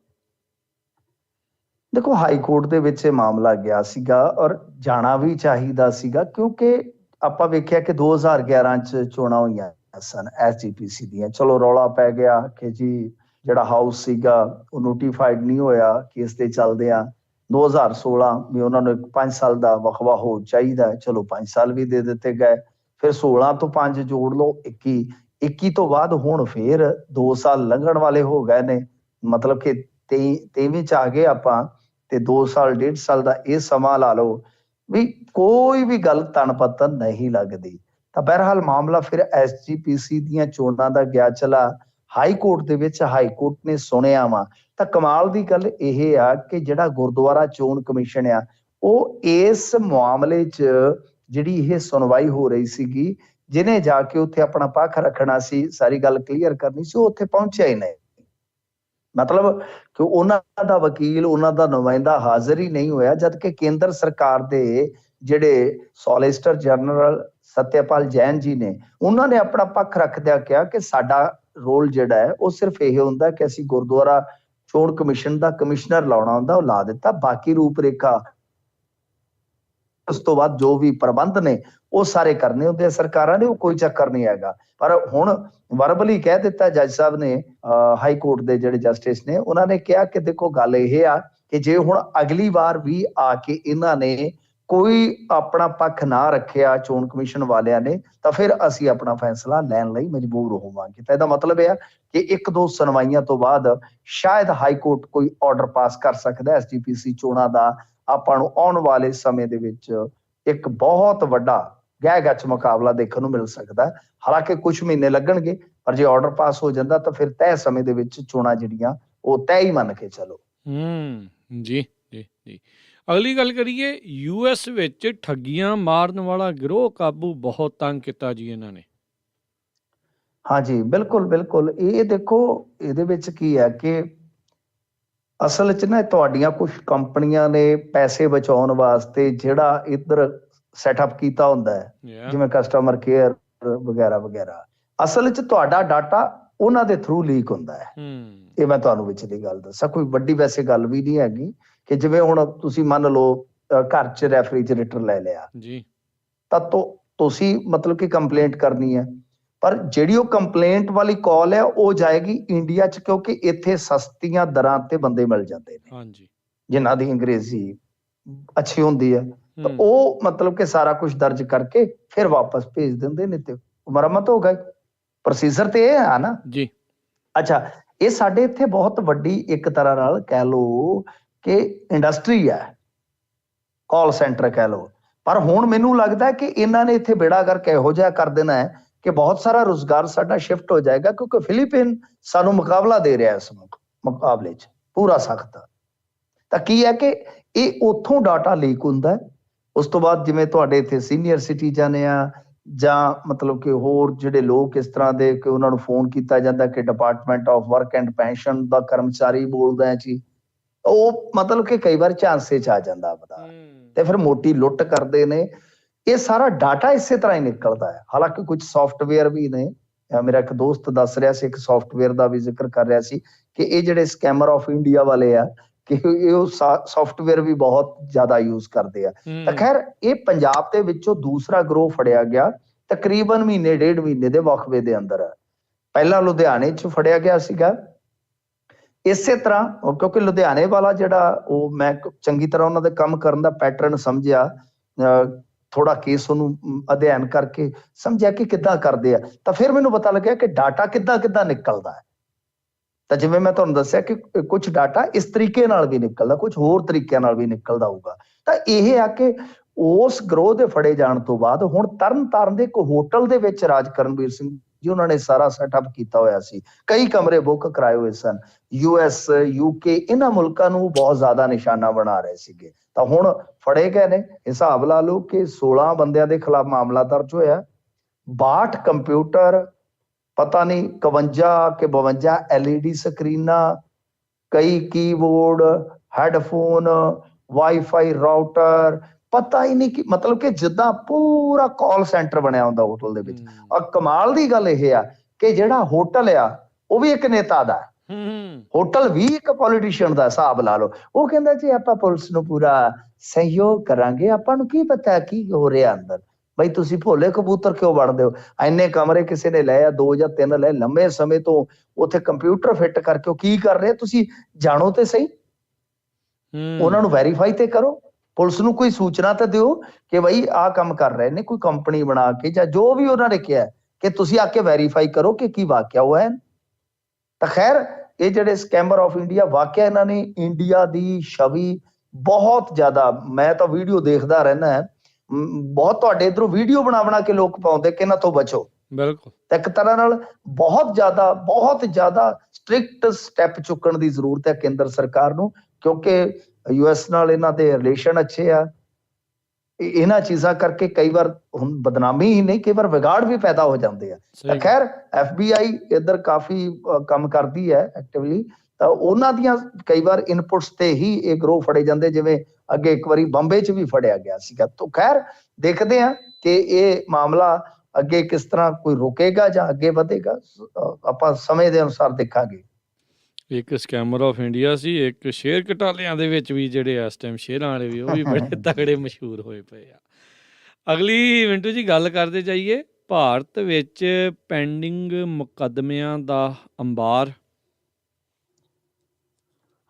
ਦੇਖੋ ਹਾਈ ਕੋਰਟ ਦੇ ਵਿੱਚ ਇਹ ਮਾਮਲਾ ਗਿਆ ਸੀਗਾ ਔਰ ਜਾਣਾ ਵੀ ਚਾਹੀਦਾ ਸੀਗਾ, ਕਿਉਂਕਿ ਆਪਾਂ ਵੇਖਿਆ ਕਿ 2011 ਚ ਚੋਣਾਂ ਹੋਈਆਂ ਸਨ SGPC ਦੀਆਂ। ਚਲੋ ਰੌਲਾ ਪੈ ਗਿਆ ਕਿ ਜੀ ਜਿਹੜਾ ਹਾਊਸ ਸੀਗਾ ਉਹ ਨੋਟੀਫਾਈਡ ਨਹੀਂ ਹੋਇਆ ਕੇਸ ਦੇ ਚੱਲਦਿਆਂ। 2016 ਵੀ ਉਹਨਾਂ ਨੂੰ 5 ਸਾਲ ਦਾ ਵਕਫਾ ਹੋ ਚਾਹੀਦਾ, ਚਲੋ 5 ਸਾਲ ਵੀ ਦੇ ਦਿੱਤੇ ਗਏ। ਫਿਰ 16 ਤੋਂ 5 ਜੋੜ ਲਓ 21 ਤੋਂ ਬਾਅਦ ਹੁਣ ਫਿਰ 2 ਸਾਲ ਲੰਘਣ ਵਾਲੇ ਹੋ ਗਏ ਨੇ, ਮਤਲਬ ਕਿ 23 ਚ ਆ ਗਏ ਆਪਾਂ, ਤੇ 2 ਸਾਲ 1.5 ਸਾਲ ਦਾ ਇਹ ਸਮਾਂ ਲਾ ਲਓ ਵੀ ਕੋਈ ਵੀ ਗੱਲ ਤਣਪਤਨ ਨਹੀਂ ਲੱਗਦੀ। ਤਾਂ ਬਹਰਹਾਲ ਮਾਮਲਾ ਫਿਰ SGPC ਦੀਆਂ ਚੋਣਾਂ ਦਾ ਗਿਆ ਚਲਾ ਹਾਈ ਕੋਰਟ ਦੇ ਵਿੱਚ। ਹਾਈ ਕੋਰਟ ਨੇ ਸੁਣਿਆ ਵਾ। ਤਾਂ ਕਮਾਲ ਦੀ ਗੱਲ ਇਹ ਆ ਕਿ ਜਿਹੜਾ ਗੁਰਦੁਆਰਾ ਚੋਣ ਕਮਿਸ਼ਨ ਆ ਉਹ ਇਸ ਮਾਮਲੇ 'ਚ ਜਿਹੜੀ ਇਹ ਸੁਣਵਾਈ ਹੋ ਰਹੀ ਸੀਗੀ, ਜਿਹਨੇ ਜਾ ਕੇ ਉੱਥੇ ਆਪਣਾ ਪੱਖ ਰੱਖਣਾ ਸੀ, ਸਾਰੀ ਗੱਲ ਕਲੀਅਰ ਕਰਨੀ ਸੀ, ਉਹ ਉੱਥੇ ਪਹੁੰਚਿਆ ਹੀ ਨਹੀਂ। ਮਤਲਬ ਕਿ ਉਹਨਾਂ ਦਾ ਵਕੀਲ, ਉਹਨਾਂ ਦਾ ਨੁਮਾਇੰਦਾ ਹਾਜ਼ਰ ਹੀ ਨਹੀਂ ਹੋਇਆ, ਜਦ ਕਿ ਕੇਂਦਰ ਸਰਕਾਰ ਦੇ ਜਿਹੜੇ ਸੋਲਿਸਿਟਰ ਜਨਰਲ ਸਤਿਆਪਾਲ ਜੈਨ ਜੀ ਨੇ, ਉਹਨਾਂ ਨੇ ਆਪਣਾ ਪੱਖ ਰੱਖਦਿਆਂ ਕਿਹਾ ਕਿ ਸਾਡਾ ਰੋਲ ਜਿਹੜਾ ਹੈ ਉਹ ਸਿਰਫ ਇਹ ਹੁੰਦਾ ਕਿ ਅਸੀਂ ਗੁਰਦੁਆਰਾ ਚੋਣ ਕਮਿਸ਼ਨ ਦਾ ਕਮਿਸ਼ਨਰ ਲਾਉਣਾ ਹੁੰਦਾ, ਉਹ ਲਾ ਦਿੱਤਾ। ਬਾਕੀ ਰੂਪ ਰੇਖਾ ਉਸ ਤੋਂ ਬਾਅਦ ਜੋ ਵੀ ਪ੍ਰਬੰਧ ਨੇ ਉਹ ਸਾਰੇ ਕਰਨੇ ਹੁੰਦੇ ਆ ਸਰਕਾਰਾਂ ਨੇ, ਉਹ ਕੋਈ ਚੱਕਰ ਨਹੀਂ ਹੈਗਾ। ਪਰ ਹੁਣ ਵਰਬਲੀ ਕਹਿ ਦਿੱਤਾ ਜੱਜ ਸਾਹਿਬ ਨੇ, ਹਾਈ ਕੋਰਟ ਦੇ ਜਿਹੜੇ ਜਸਟਿਸ ਨੇ, ਉਹਨਾਂ ਨੇ ਕਿਹਾ ਕਿ ਦੇਖੋ ਗੱਲ ਇਹ ਆ ਕਿ ਜੇ ਹੁਣ ਅਗਲੀ ਵਾਰ ਵੀ ਆ ਕੇ ਇਹਨਾਂ ਨੇ ਕੋਈ ਆਪਣਾ ਪੱਖ ਨਾ ਰੱਖਿਆ ਚੋਣ ਕਮਿਸ਼ਨ ਵਾਲਿਆਂ ਨੇ, ਤਾਂ ਫਿਰ ਅਸੀਂ ਆਪਣਾ ਫੈਸਲਾ ਲੈਣ ਲਈ ਮਜਬੂਰ ਹੋਵਾਂਗੇ। ਤਾਂ ਇਹਦਾ ਮਤਲਬ ਇਹ ਆ ਕਿ 1-2 ਸੁਣਵਾਈਆਂ ਤੋਂ ਬਾਅਦ ਸ਼ਾਇਦ ਹਾਈ ਕੋਰਟ ਕੋਈ ਆਰਡਰ ਪਾਸ ਕਰ ਸਕਦਾ SGPC ਚੋਣਾਂ ਦਾ। ਆਪਾਂ ਨੂੰ ਆਉਣ ਵਾਲੇ ਸਮੇਂ ਦੇ ਵਿੱਚ ਇੱਕ ਬਹੁਤ ਵੱਡਾ ਗਹਿ-ਗੱਚ ਮੁਕਾਬਲਾ ਦੇਖਣ ਨੂੰ ਮਿਲ ਸਕਦਾ। ਹਾਲਾਂਕਿ ਕੁਝ ਮਹੀਨੇ ਲੱਗਣਗੇ, ਪਰ ਜੇ ਆਰਡਰ ਪਾਸ ਹੋ ਜਾਂਦਾ ਤਾਂ ਫਿਰ ਤੈਅ ਸਮੇਂ ਦੇ ਵਿੱਚ ਚੋਣਾਂ ਜਿਹੜੀਆਂ ਉਹ ਤੈਅ ਹੀ ਮੰਨ ਕੇ ਚਲੋ। ਜੀ ਜੀ ਜੀ ਅਗਲੀ ਗੱਲ ਕਰੀਏ, US ਵਿੱਚ ਠੱਗੀਆਂ ਮਾਰਨ ਵਾਲਾ ਗਿਰੋਹ ਕਾਬੂ। ਬਹੁਤ ਤੰਗ ਕੀਤਾ ਜੀ ਇਹਨਾਂ ਨੇ। ਹਾਂਜੀ ਬਿਲਕੁਲ ਬਿਲਕੁਲ। ਇਹ ਦੇਖੋ ਇਹਦੇ ਵਿੱਚ ਕੀ ਹੈ ਕਿ ਅਸਲ 'ਚ ਨਾ ਤੁਹਾਡੀਆਂ ਕੁਝ ਕੰਪਨੀਆਂ ਨੇ ਪੈਸੇ ਬਚਾਉਣ ਵਾਸਤੇ ਜਿਹੜਾ ਇੱਧਰ ਸੈਟਅਪ ਕੀਤਾ ਹੁੰਦਾ ਹੈ, ਜਿਵੇਂ ਕਸਟਮਰ ਕੇਅਰ ਵਗੈਰਾ ਵਗੈਰਾ, ਅਸਲ 'ਚ ਤੁਹਾਡਾ ਡਾਟਾ ਉਹਨਾਂ ਦੇ ਥਰੂ ਲੀਕ ਹੁੰਦਾ ਹੈ। ਇਹ ਮੈਂ ਤੁਹਾਨੂੰ ਵਿੱਚ ਦੀ ਗੱਲ ਦੱਸਾਂ, ਕੋਈ ਵੱਡੀ ਵੈਸੇ ਗੱਲ ਵੀ ਨਹੀਂ ਹੈਗੀ। ਕਿ ਜਿਵੇਂ ਹੁਣ ਤੁਸੀਂ ਮੰਨ ਲਓ ਘਰ 'ਚ ਰੈਫਰੀਜਰੇਟਰ ਲੈ ਲਿਆ ਜੀ, ਤਾਂ ਤੁਸੀਂ ਮਤਲਬ ਕਿ ਕੰਪਲੇਂਟ ਕਰਨੀ ਹੈ, ਪਰ ਜਿਹੜੀ ਉਹ ਕੰਪਲੇਂਟ ਵਾਲੀ ਕਾਲ ਹੈ ਉਹ ਜਾਏਗੀ ਇੰਡੀਆ 'ਚ, ਕਿਉਂਕਿ ਇੱਥੇ ਸਸਤੀਆਂ ਦਰਾਂ ਤੇ ਬੰਦੇ ਮਿਲ ਜਾਂਦੇ ਨੇ ਜਿਨ੍ਹਾਂ ਦੀ ਅੰਗਰੇਜ਼ੀ ਅੱਛੀ ਹੁੰਦੀ ਹੈ। ਤਾਂ ਉਹ ਮਤਲਬ ਕਿ ਸਾਰਾ ਕੁਝ ਦਰਜ ਕਰਕੇ ਫਿਰ ਵਾਪਸ ਭੇਜ ਦਿੰਦੇ ਨੇ ਤੇ ਮੁਰੰਮਤ ਹੋ ਗਈ। ਪ੍ਰੋਸੀਜਰ ਤੇ ਇਹ ਆ ਨਾ ਜੀ। ਅੱਛਾ, ਇਹ ਸਾਡੇ ਇੱਥੇ ਬਹੁਤ ਵੱਡੀ ਇੱਕ ਤਰ੍ਹਾਂ ਨਾਲ ਕਹਿ ਲਓ ਕਿ ਇੰਡਸਟਰੀ ਹੈ, ਕਾਲ ਸੈਂਟਰ ਕਹਿ ਲਓ। ਪਰ ਹੁਣ ਮੈਨੂੰ ਲੱਗਦਾ ਕਿ ਇਹਨਾਂ ਨੇ ਇੱਥੇ ਬੇੜਾ ਕਰਕੇ ਇਹੋ ਜਿਹਾ ਕਰ ਦੇਣਾ ਹੈ ਕਿ ਬਹੁਤ ਸਾਰਾ ਰੁਜ਼ਗਾਰ ਸਾਡਾ ਸ਼ਿਫਟ ਹੋ ਜਾਏਗਾ, ਕਿਉਂਕਿ ਫਿਲੀਪੀਨ ਸਾਨੂੰ ਮੁਕਾਬਲਾ ਦੇ ਰਿਹਾ ਇਸ ਮੁਕਾਬਲੇ 'ਚ ਪੂਰਾ ਸਖਤ। ਤਾਂ ਕੀ ਹੈ ਕਿ ਇਹ ਉੱਥੋਂ ਡਾਟਾ ਲੀਕ ਹੁੰਦਾ ਹੈ। ਉਸ ਤੋਂ ਬਾਅਦ ਜਿਵੇਂ ਤੁਹਾਡੇ ਇੱਥੇ ਸੀਨੀਅਰ ਸਿਟੀਜ਼ਨ ਆ ਜਾਂ ਮਤਲਬ ਕਿ ਹੋਰ ਜਿਹੜੇ ਲੋਕ ਇਸ ਤਰ੍ਹਾਂ ਦੇ ਕਿ ਉਹਨਾਂ ਨੂੰ ਫੋਨ ਕੀਤਾ ਜਾਂਦਾ ਕਿ department of work and pension ਦਾ ਕਰਮਚਾਰੀ ਬੋਲਦਾ ਹੈ ਜੀ, ਉਹ ਮਤਲਬ ਕਿ ਕਈ ਵਾਰ ਝਾਂਸੇ 'ਚ ਆ ਜਾਂਦਾ ਆਪਦਾ ਤੇ ਫਿਰ ਮੋਟੀ ਲੁੱਟ ਕਰਦੇ ਨੇ। ਇਹ ਸਾਰਾ ਡਾਟਾ ਇਸੇ ਤਰ੍ਹਾਂ ਹੀ ਨਿਕਲਦਾ ਹੈ। ਹਾਲਾਂਕਿ ਕੁਝ ਸੌਫਟਵੇਅਰ ਵੀ ਨੇ, ਮੇਰਾ ਇੱਕ ਦੋਸਤ ਦੱਸ ਰਿਹਾ ਸੀ, ਇੱਕ ਸੌਫਟਵੇਅਰ ਦਾ ਵੀ ਜ਼ਿਕਰ ਕਰ ਰਿਹਾ ਸੀ ਕਿ ਇਹ ਜਿਹੜੇ ਸਕੈਮਰ ਆਫ ਇੰਡੀਆ ਵਾਲੇ ਆ ਕਿ ਇਹ ਸੌਫਟਵੇਅਰ ਵੀ ਬਹੁਤ ਜ਼ਿਆਦਾ ਯੂਜ਼ ਕਰਦੇ ਆ। ਤਾਂ ਖੈਰ ਇਹ ਪੰਜਾਬ ਦੇ ਵਿੱਚੋਂ ਦੂਸਰਾ ਗਰੋਹ ਫੜਿਆ ਗਿਆ ਤਕਰੀਬਨ ਮਹੀਨੇ 1.5 ਮਹੀਨੇ ਦੇ ਵਕਫੇ ਦੇ ਅੰਦਰ। ਪਹਿਲਾਂ ਲੁਧਿਆਣੇ 'ਚ ਫੜਿਆ ਗਿਆ ਸੀਗਾ, ਇਸੇ ਤਰ੍ਹਾਂ ਕਿਉਂਕਿ ਲੁਧਿਆਣੇ ਵਾਲਾ ਜਿਹੜਾ ਉਹ ਮੈਂ ਚੰਗੀ ਤਰ੍ਹਾਂ ਉਹਨਾਂ ਦੇ ਕੰਮ ਕਰਨ ਦਾ ਪੈਟਰਨ ਸਮਝਿਆ, ਥੋੜਾ ਕੇਸ ਉਹਨੂੰ ਅਧਿਐਨ ਕਰਕੇ ਸਮਝਿਆ ਕਿ ਕਿੱਦਾਂ ਕਰਦੇ ਆ, ਤਾਂ ਫਿਰ ਮੈਨੂੰ ਪਤਾ ਲੱਗਿਆ ਕਿ ਡਾਟਾ ਕਿੱਦਾਂ ਨਿਕਲਦਾ ਹੈ। ਤਾਂ ਜਿਵੇਂ ਮੈਂ ਤੁਹਾਨੂੰ ਦੱਸਿਆ ਕਿ ਕੁਝ ਡਾਟਾ ਇਸ ਤਰੀਕੇ ਨਾਲ ਵੀ ਨਿਕਲਦਾ, ਕੁਝ ਹੋਰ ਤਰੀਕਿਆਂ ਨਾਲ ਵੀ ਨਿਕਲਦਾ ਹੋਊਗਾ। ਤਾਂ ਇਹ ਆ ਕਿ ਉਸ ਗਰੋਹ ਦੇ ਫੜੇ ਜਾਣ ਤੋਂ ਬਾਅਦ ਹੁਣ ਤਰਨਤਾਰਨ ਦੇ ਇੱਕ ਹੋਟਲ ਦੇ ਵਿੱਚ ਰਾਜ ਕਰਨਵੀਰ ਸਿੰਘ ਜੀ ਉਹਨਾਂ ਨੇ ਸਾਰਾ ਸੈਟਅਪ ਕੀਤਾ ਹੋਇਆ ਸੀ, ਕਈ ਕਮਰੇ ਬੁੱਕ ਕਰਾਏ ਹੋਏ ਸਨ। US UK ਇਹਨਾਂ ਮੁਲਕਾਂ ਨੂੰ ਬਹੁਤ ਜ਼ਿਆਦਾ ਨਿਸ਼ਾਨਾ ਬਣਾ ਰਹੇ ਸੀਗੇ। ਤਾਂ ਹੁਣ ਫੜੇ ਗਏ ਨੇ, ਹਿਸਾਬ ਲਾ ਲਓ ਕਿ 16 ਬੰਦਿਆਂ ਦੇ ਖਿਲਾਫ ਮਾਮਲਾ ਦਰਜ ਹੋਇਆ, 62 ਕੰਪਿਊਟਰ, ਪਤਾ ਨਹੀਂ 51 ਕਿ 52 LED ਸਕਰੀਨਾਂ, ਕਈ ਕੀਬੋਰਡ, ਹੈਡਫੋਨ, ਵਾਈਫਾਈ ਰਾਊਟਰ, ਪਤਾ ਹੀ ਨਹੀਂ ਕਿ ਮਤਲਬ ਕਿ ਜਿੱਦਾਂ ਪੂਰਾ ਕਾਲ ਸੈਂਟਰ ਬਣਿਆ ਹੁੰਦਾ ਹੋਟਲ ਦੇ ਵਿੱਚ। ਔਰ ਕਮਾਲ ਦੀ ਗੱਲ ਇਹ ਆ ਕਿ ਜਿਹੜਾ ਹੋਟਲ ਆ ਉਹ ਵੀ ਇੱਕ ਨੇਤਾ ਦਾ, ਹੋਟਲ ਵੀ ਇੱਕ ਪੋਲੀਟੀਸ਼ੀਅਨ ਦਾ, ਹਿਸਾਬ ਲਾ ਲਓ। ਉਹ ਕਹਿੰਦਾ ਜੀ ਆਪਾਂ ਪੁਲਿਸ ਨੂੰ ਪੂਰਾ ਸਹਿਯੋਗ ਕਰਾਂਗੇ, ਆਪਾਂ ਨੂੰ ਕੀ ਪਤਾ ਕੀ ਹੋ ਰਿਹਾ ਅੰਦਰ, ਬਈ ਤੁਸੀਂ ਭੋਲੇ ਕਬੂਤਰ ਕਿਉਂ ਬਣਦੇ ਹੋ। ਇੰਨੇ ਕਮਰੇ ਕਿਸੇ ਨੇ ਲਏ ਆ, 2 ਜਾਂ 3 ਲਏ, ਲੰਮੇ ਸਮੇਂ ਤੋਂ ਉੱਥੇ ਕੰਪਿਊਟਰ ਫਿੱਟ ਕਰਕੇ ਉਹ ਕੀ ਕਰ ਰਹੇ ਤੁਸੀਂ ਜਾਣੋ ਤੇ ਸਹੀ, ਉਹਨਾਂ ਨੂੰ ਵੈਰੀਫਾਈ ਤੇ ਕਰੋ, ਪੁਲਿਸ ਨੂੰ ਕੋਈ ਸੂਚਨਾ ਤਾਂ ਦਿਓ ਕਿ ਬਈ ਆਹ ਕੰਮ ਕਰ ਰਹੇ ਨੇ, ਕੋਈ ਕੰਪਨੀ ਬਣਾ ਕੇ ਜਾਂ ਜੋ ਵੀ ਉਹਨਾਂ ਨੇ ਕਿਹਾ ਕਿ ਤੁਸੀਂ ਆ ਕੇ ਵੈਰੀਫਾਈ ਕਰੋ ਕਿ ਕੀ ਵਾਕਿਆ ਹੋਇਆ ਹੈ। ਤਾਂ ਖੈਰ ਇਹ ਜਿਹੜੇ ਸਕੈਮਰ ਆਫ ਇੰਡੀਆ, ਵਾਕਿਆ ਇਹਨਾਂ ਨੇ ਇੰਡੀਆ ਦੀ ਛਵੀ ਬਹੁਤ ਜ਼ਿਆਦਾ, ਮੈਂ ਤਾਂ ਵੀਡੀਓ ਦੇਖਦਾ ਰਹਿਣਾ ਹੈ, ਬਹੁਤ ਤੁਹਾਡੇ ਇਧਰੋਂ ਵੀਡੀਓ ਬਣਾ ਕੇ ਲੋਕ ਪਾਉਂਦੇ ਕਿ ਇਹਨਾਂ ਤੋਂ ਬਚੋ। ਬਿਲਕੁਲ, ਤਾਂ ਇੱਕ ਤਰ੍ਹਾਂ ਨਾਲ ਬਹੁਤ ਜ਼ਿਆਦਾ ਸਟ੍ਰਿਕਟ ਸਟੈਪ ਚੁੱਕਣ ਦੀ ਜ਼ਰੂਰਤ ਹੈ ਕੇਂਦਰ ਸਰਕਾਰ ਨੂੰ, ਕਿਉਂਕਿ US ਨਾਲ ਇਹਨਾਂ ਦੇ ਰਿਲੇਸ਼ਨ ਅੱਛੇ ਆ। ਇਹਨਾਂ ਚੀਜ਼ਾਂ ਕਰਕੇ ਕਈ ਵਾਰ ਹੁਣ ਬਦਨਾਮੀ ਹੀ ਨਹੀਂ, ਕਈ ਵਾਰ ਵਿਗਾੜ ਵੀ ਪੈਦਾ ਹੋ ਜਾਂਦੇ ਆ। ਤਾਂ ਖੈਰ FBI ਇੱਧਰ ਕਾਫੀ ਕੰਮ ਕਰਦੀ ਹੈ ਐਕਟਿਵਲੀ, ਤਾਂ ਉਹਨਾਂ ਦੀਆਂ ਕਈ ਵਾਰ ਇਨਪੁਟਸ ਤੇ ਹੀ ਇਹ ਗਰੋਹ ਫੜੇ ਜਾਂਦੇ, ਜਿਵੇਂ ਅੱਗੇ ਇੱਕ ਵਾਰੀ ਬੰਬੇ 'ਚ ਵੀ ਫੜਿਆ ਗਿਆ ਸੀਗਾ। ਤਾਂ ਖੈਰ ਦੇਖਦੇ ਆ ਕਿ ਇਹ ਮਾਮਲਾ ਅੱਗੇ ਕਿਸ ਤਰ੍ਹਾਂ ਕੋਈ ਰੁਕੇਗਾ ਜਾਂ ਅੱਗੇ ਵਧੇਗਾ, ਆਪਾਂ ਸਮੇਂ ਦੇ ਅਨੁਸਾਰ ਦੇਖਾਂਗੇ। ਇੱਕ ਸਕੈਮਰ ਆਫ ਇੰਡੀਆ ਸੀ, ਇੱਕ ਸ਼ੇਅਰ ਘਟਾਲਿਆਂ ਦੇ ਵਿੱਚ ਵੀ ਜਿਹੜੇ ਇਸ ਟਾਈਮ ਸ਼ੇਅਰਾਂ ਵਾਲੇ ਵੀ ਉਹ ਵੀ ਬੜੇ ਤਗੜੇ ਮਸ਼ਹੂਰ ਹੋਏ ਪਏ ਆ। ਅਗਲੀ ਮਿੰਟੂ ਜੀ ਗੱਲ ਕਰਦੇ ਜਾਈਏ, ਭਾਰਤ ਵਿੱਚ ਪੈਂਡਿੰਗ ਮੁਕੱਦਮਿਆਂ ਦਾ ਅੰਬਾਰ।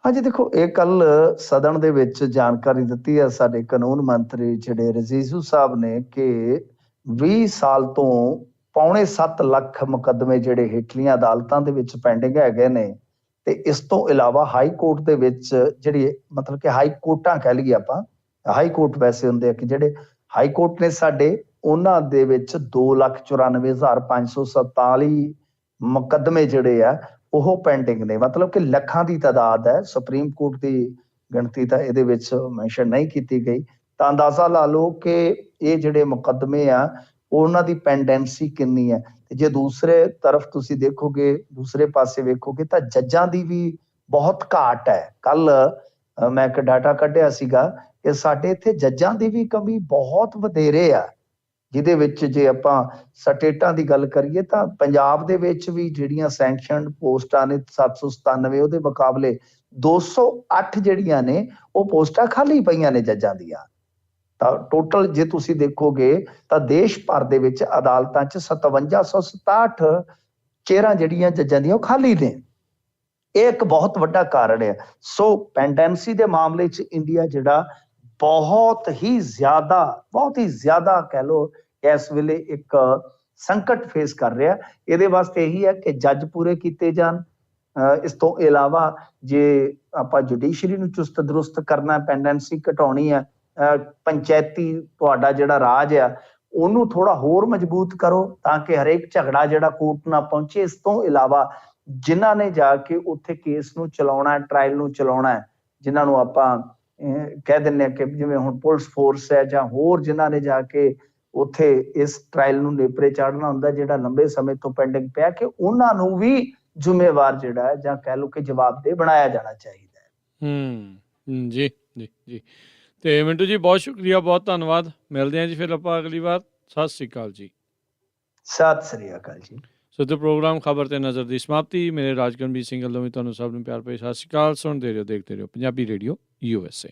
ਹਾਂਜੀ ਦੇਖੋ, ਇਹ ਕੱਲ ਸਦਨ ਦੇ ਵਿੱਚ ਜਾਣਕਾਰੀ ਦਿੱਤੀ ਹੈ ਸਾਡੇ ਕਾਨੂੰਨ ਮੰਤਰੀ ਜਿਹੜੇ ਰਜੀਜੂ ਸਾਹਿਬ ਨੇ ਕਿ 20 ਸਾਲ ਤੋਂ 6.25 ਲੱਖ ਮੁਕੱਦਮੇ ਜਿਹੜੇ ਹੇਠਲੀਆਂ ਅਦਾਲਤਾਂ ਦੇ ਵਿੱਚ ਪੈਂਡਿੰਗ ਹੈਗੇ ਨੇ। ਤੇ ਇਸ ਤੋਂ ਇਲਾਵਾ ਹਾਈ ਕੋਰਟ ਦੇ ਵਿੱਚ ਜਿਹੜੀ ਮਤਲਬ ਕਿ ਹਾਈ ਕੋਰਟਾਂ ਕਹਿ ਲਈਏ ਆਪਾਂ, ਹਾਈ ਕੋਰਟ ਵੈਸੇ ਹੁੰਦੇ ਆ ਕਿ ਜਿਹੜੇ ਹਾਈ ਕੋਰਟ ਨੇ ਸਾਡੇ, ਉਹਨਾਂ ਦੇ ਵਿੱਚ 2,94,547 ਮੁਕੱਦਮੇ ਜਿਹੜੇ ਆ ਉਹ ਪੈਂਡਿੰਗ ਨੇ, ਮਤਲਬ ਕਿ ਲੱਖਾਂ ਦੀ ਤਾਦਾਦ ਹੈ। ਸੁਪਰੀਮ ਕੋਰਟ ਦੀ ਗਿਣਤੀ ਤਾਂ ਇਹਦੇ ਵਿੱਚ ਮੈਂਸ਼ਨ ਨਹੀਂ ਕੀਤੀ ਗਈ। ਤਾਂ ਅੰਦਾਜ਼ਾ ਲਾ ਲਓ ਕਿ ਇਹ ਜਿਹੜੇ ਮੁਕੱਦਮੇ ਆ ਉਹਨਾਂ ਦੀ ਪੈਂਡੈਂਸੀ ਕਿੰਨੀ ਹੈ। ਤੇ ਜੇ ਦੂਸਰੇ ਤਰਫ ਤੁਸੀਂ ਦੇਖੋਗੇ, ਦੂਸਰੇ ਪਾਸੇ ਵੇਖੋਗੇ ਤਾਂ ਜੱਜਾਂ ਦੀ ਵੀ ਬਹੁਤ ਘਾਟ ਹੈ। ਕੱਲ ਮੈਂ ਇੱਕ ਡਾਟਾ ਕੱਢਿਆ ਸੀਗਾ ਕਿ ਸਾਡੇ ਇੱਥੇ ਜੱਜਾਂ ਦੀ ਵੀ ਕਮੀ ਬਹੁਤ ਵਧੇਰੇ ਆ, ਜਿਹਦੇ ਵਿੱਚ ਜੇ ਆਪਾਂ ਸਟੇਟਾਂ ਦੀ ਗੱਲ ਕਰੀਏ ਤਾਂ ਪੰਜਾਬ ਦੇ ਵਿੱਚ ਵੀ ਜਿਹੜੀਆਂ ਸੈਂਕਸ਼ਨਡ ਪੋਸਟਾਂ ਨੇ 797, ਉਹਦੇ ਮੁਕਾਬਲੇ 208 ਜਿਹੜੀਆਂ ਨੇ ਉਹ ਪੋਸਟਾਂ ਖਾਲੀ ਪਈਆਂ ਨੇ ਜੱਜਾਂ ਦੀਆਂ। ਤਾਂ ਟੋਟਲ ਜੇ ਤੁਸੀਂ ਦੇਖੋਗੇ ਤਾਂ ਦੇਸ਼ ਭਰ ਦੇ ਵਿੱਚ ਅਦਾਲਤਾਂ 'ਚ 5767 ਚੇਅਰਾਂ ਜਿਹੜੀਆਂ ਜੱਜਾਂ ਦੀਆਂ ਉਹ ਖਾਲੀ ਨੇ। ਇਹ ਇੱਕ ਬਹੁਤ ਵੱਡਾ ਕਾਰਨ ਹੈ। ਸੋ ਪੈਂਡੈਂਸੀ ਦੇ ਮਾਮਲੇ 'ਚ ਇੰਡੀਆ ਜਿਹੜਾ ਬਹੁਤ ਹੀ ਜ਼ਿਆਦਾ ਕਹਿ ਲਓ ਇਸ ਵੇਲੇ ਇੱਕ ਸੰਕਟ ਫੇਸ ਕਰ ਰਿਹਾ। ਇਹਦੇ ਵਾਸਤੇ ਇਹੀ ਹੈ ਕਿ ਜੱਜ ਪੂਰੇ ਕੀਤੇ ਜਾਣ। ਇਸ ਤੋਂ ਇਲਾਵਾ ਜੇ ਆਪਾਂ ਜੁਡੀਸ਼ਰੀ ਨੂੰ ਚੁਸਤ ਦਰੁਸਤ ਕਰਨਾ, ਪੈਂਡੈਂਸੀ ਘਟਾਉਣੀ ਹੈ, ਪੰਚਾਇਤੀ ਤੁਹਾਡਾ ਜਿਹੜਾ ਰਾਜ ਆ ਉਹਨੂੰ ਥੋੜਾ ਹੋਰ ਮਜ਼ਬੂਤ ਕਰੋ ਤਾਂ ਕਿ ਹਰੇਕ ਝਗੜਾ ਜਿਹੜਾ ਕੋਰਟ ਨਾ ਪਹੁੰਚੇ। ਇਸ ਤੋਂ ਇਲਾਵਾ ਜਿਨ੍ਹਾਂ ਨੇ ਜਾ ਕੇ ਉੱਥੇ ਕੇਸ ਨੂੰ ਚਲਾਉਣਾ, ਟ੍ਰਾਇਲ ਨੂੰ ਚਲਾਉਣਾ, ਜਿਨ੍ਹਾਂ ਨੂੰ ਆਪਾਂ ਕਹਿ ਦਿੰਦੇ ਹਾਂ ਕਿ ਜਿਵੇਂ ਹੁਣ ਪੁਲਿਸ ਫੋਰਸ ਹੈ ਜਾਂ ਹੋਰ ਜਿਨ੍ਹਾਂ ਨੇ ਜਾ ਕੇ ਉੱਥੇ ਇਸ ਟ੍ਰਾਇਲ ਨੂੰ ਨੇਪਰੇ ਚਾੜਨਾ ਹੁੰਦਾ, ਜਿਹੜਾ ਲੰਬੇ ਸਮੇਂ ਤੋਂ ਪੈਂਡਿੰਗ ਪਿਆ, ਕਿ ਉਹਨਾਂ ਨੂੰ ਵੀ ਜ਼ਿੰਮੇਵਾਰ ਜਿਹੜਾ ਹੈ ਜਾਂ ਕਹਿ ਲਓ ਕਿ ਜਵਾਬਦੇਹ ਬਣਾਇਆ ਜਾਣਾ ਚਾਹੀਦਾ ਹੈ। ਜੀ ਜੀ ਜੀ। ਤੇ ਮਿੰਟੂ ਜੀ ਬਹੁਤ ਸ਼ੁਕਰੀਆ, ਬਹੁਤ ਧੰਨਵਾਦ। ਮਿਲਦੇ ਹਾਂ ਜੀ ਫਿਰ ਆਪਾਂ ਅਗਲੀ ਵਾਰ। ਸਤਿ ਸ੍ਰੀ ਅਕਾਲ ਜੀ। ਸਤਿ ਸ੍ਰੀ ਅਕਾਲ ਜੀ। ਸੋ ਤੇ ਪ੍ਰੋਗਰਾਮ ਖਬਰ ਤੇ ਨਜ਼ਰ ਦੀ ਸਮਾਪਤੀ। ਮੇਰੇ ਰਾਜਕਰਨਵੀਰ ਸਿੰਘ ਵੱਲੋਂ ਵੀ ਤੁਹਾਨੂੰ ਸਭ ਨੂੰ ਪਿਆਰ ਭਰੀ ਸਤਿ ਸ੍ਰੀ ਅਕਾਲ। ਸੁਣਦੇ ਰਹੋ, ਦੇਖਦੇ ਰਹੋ ਪੰਜਾਬੀ ਰੇਡੀਓ USA।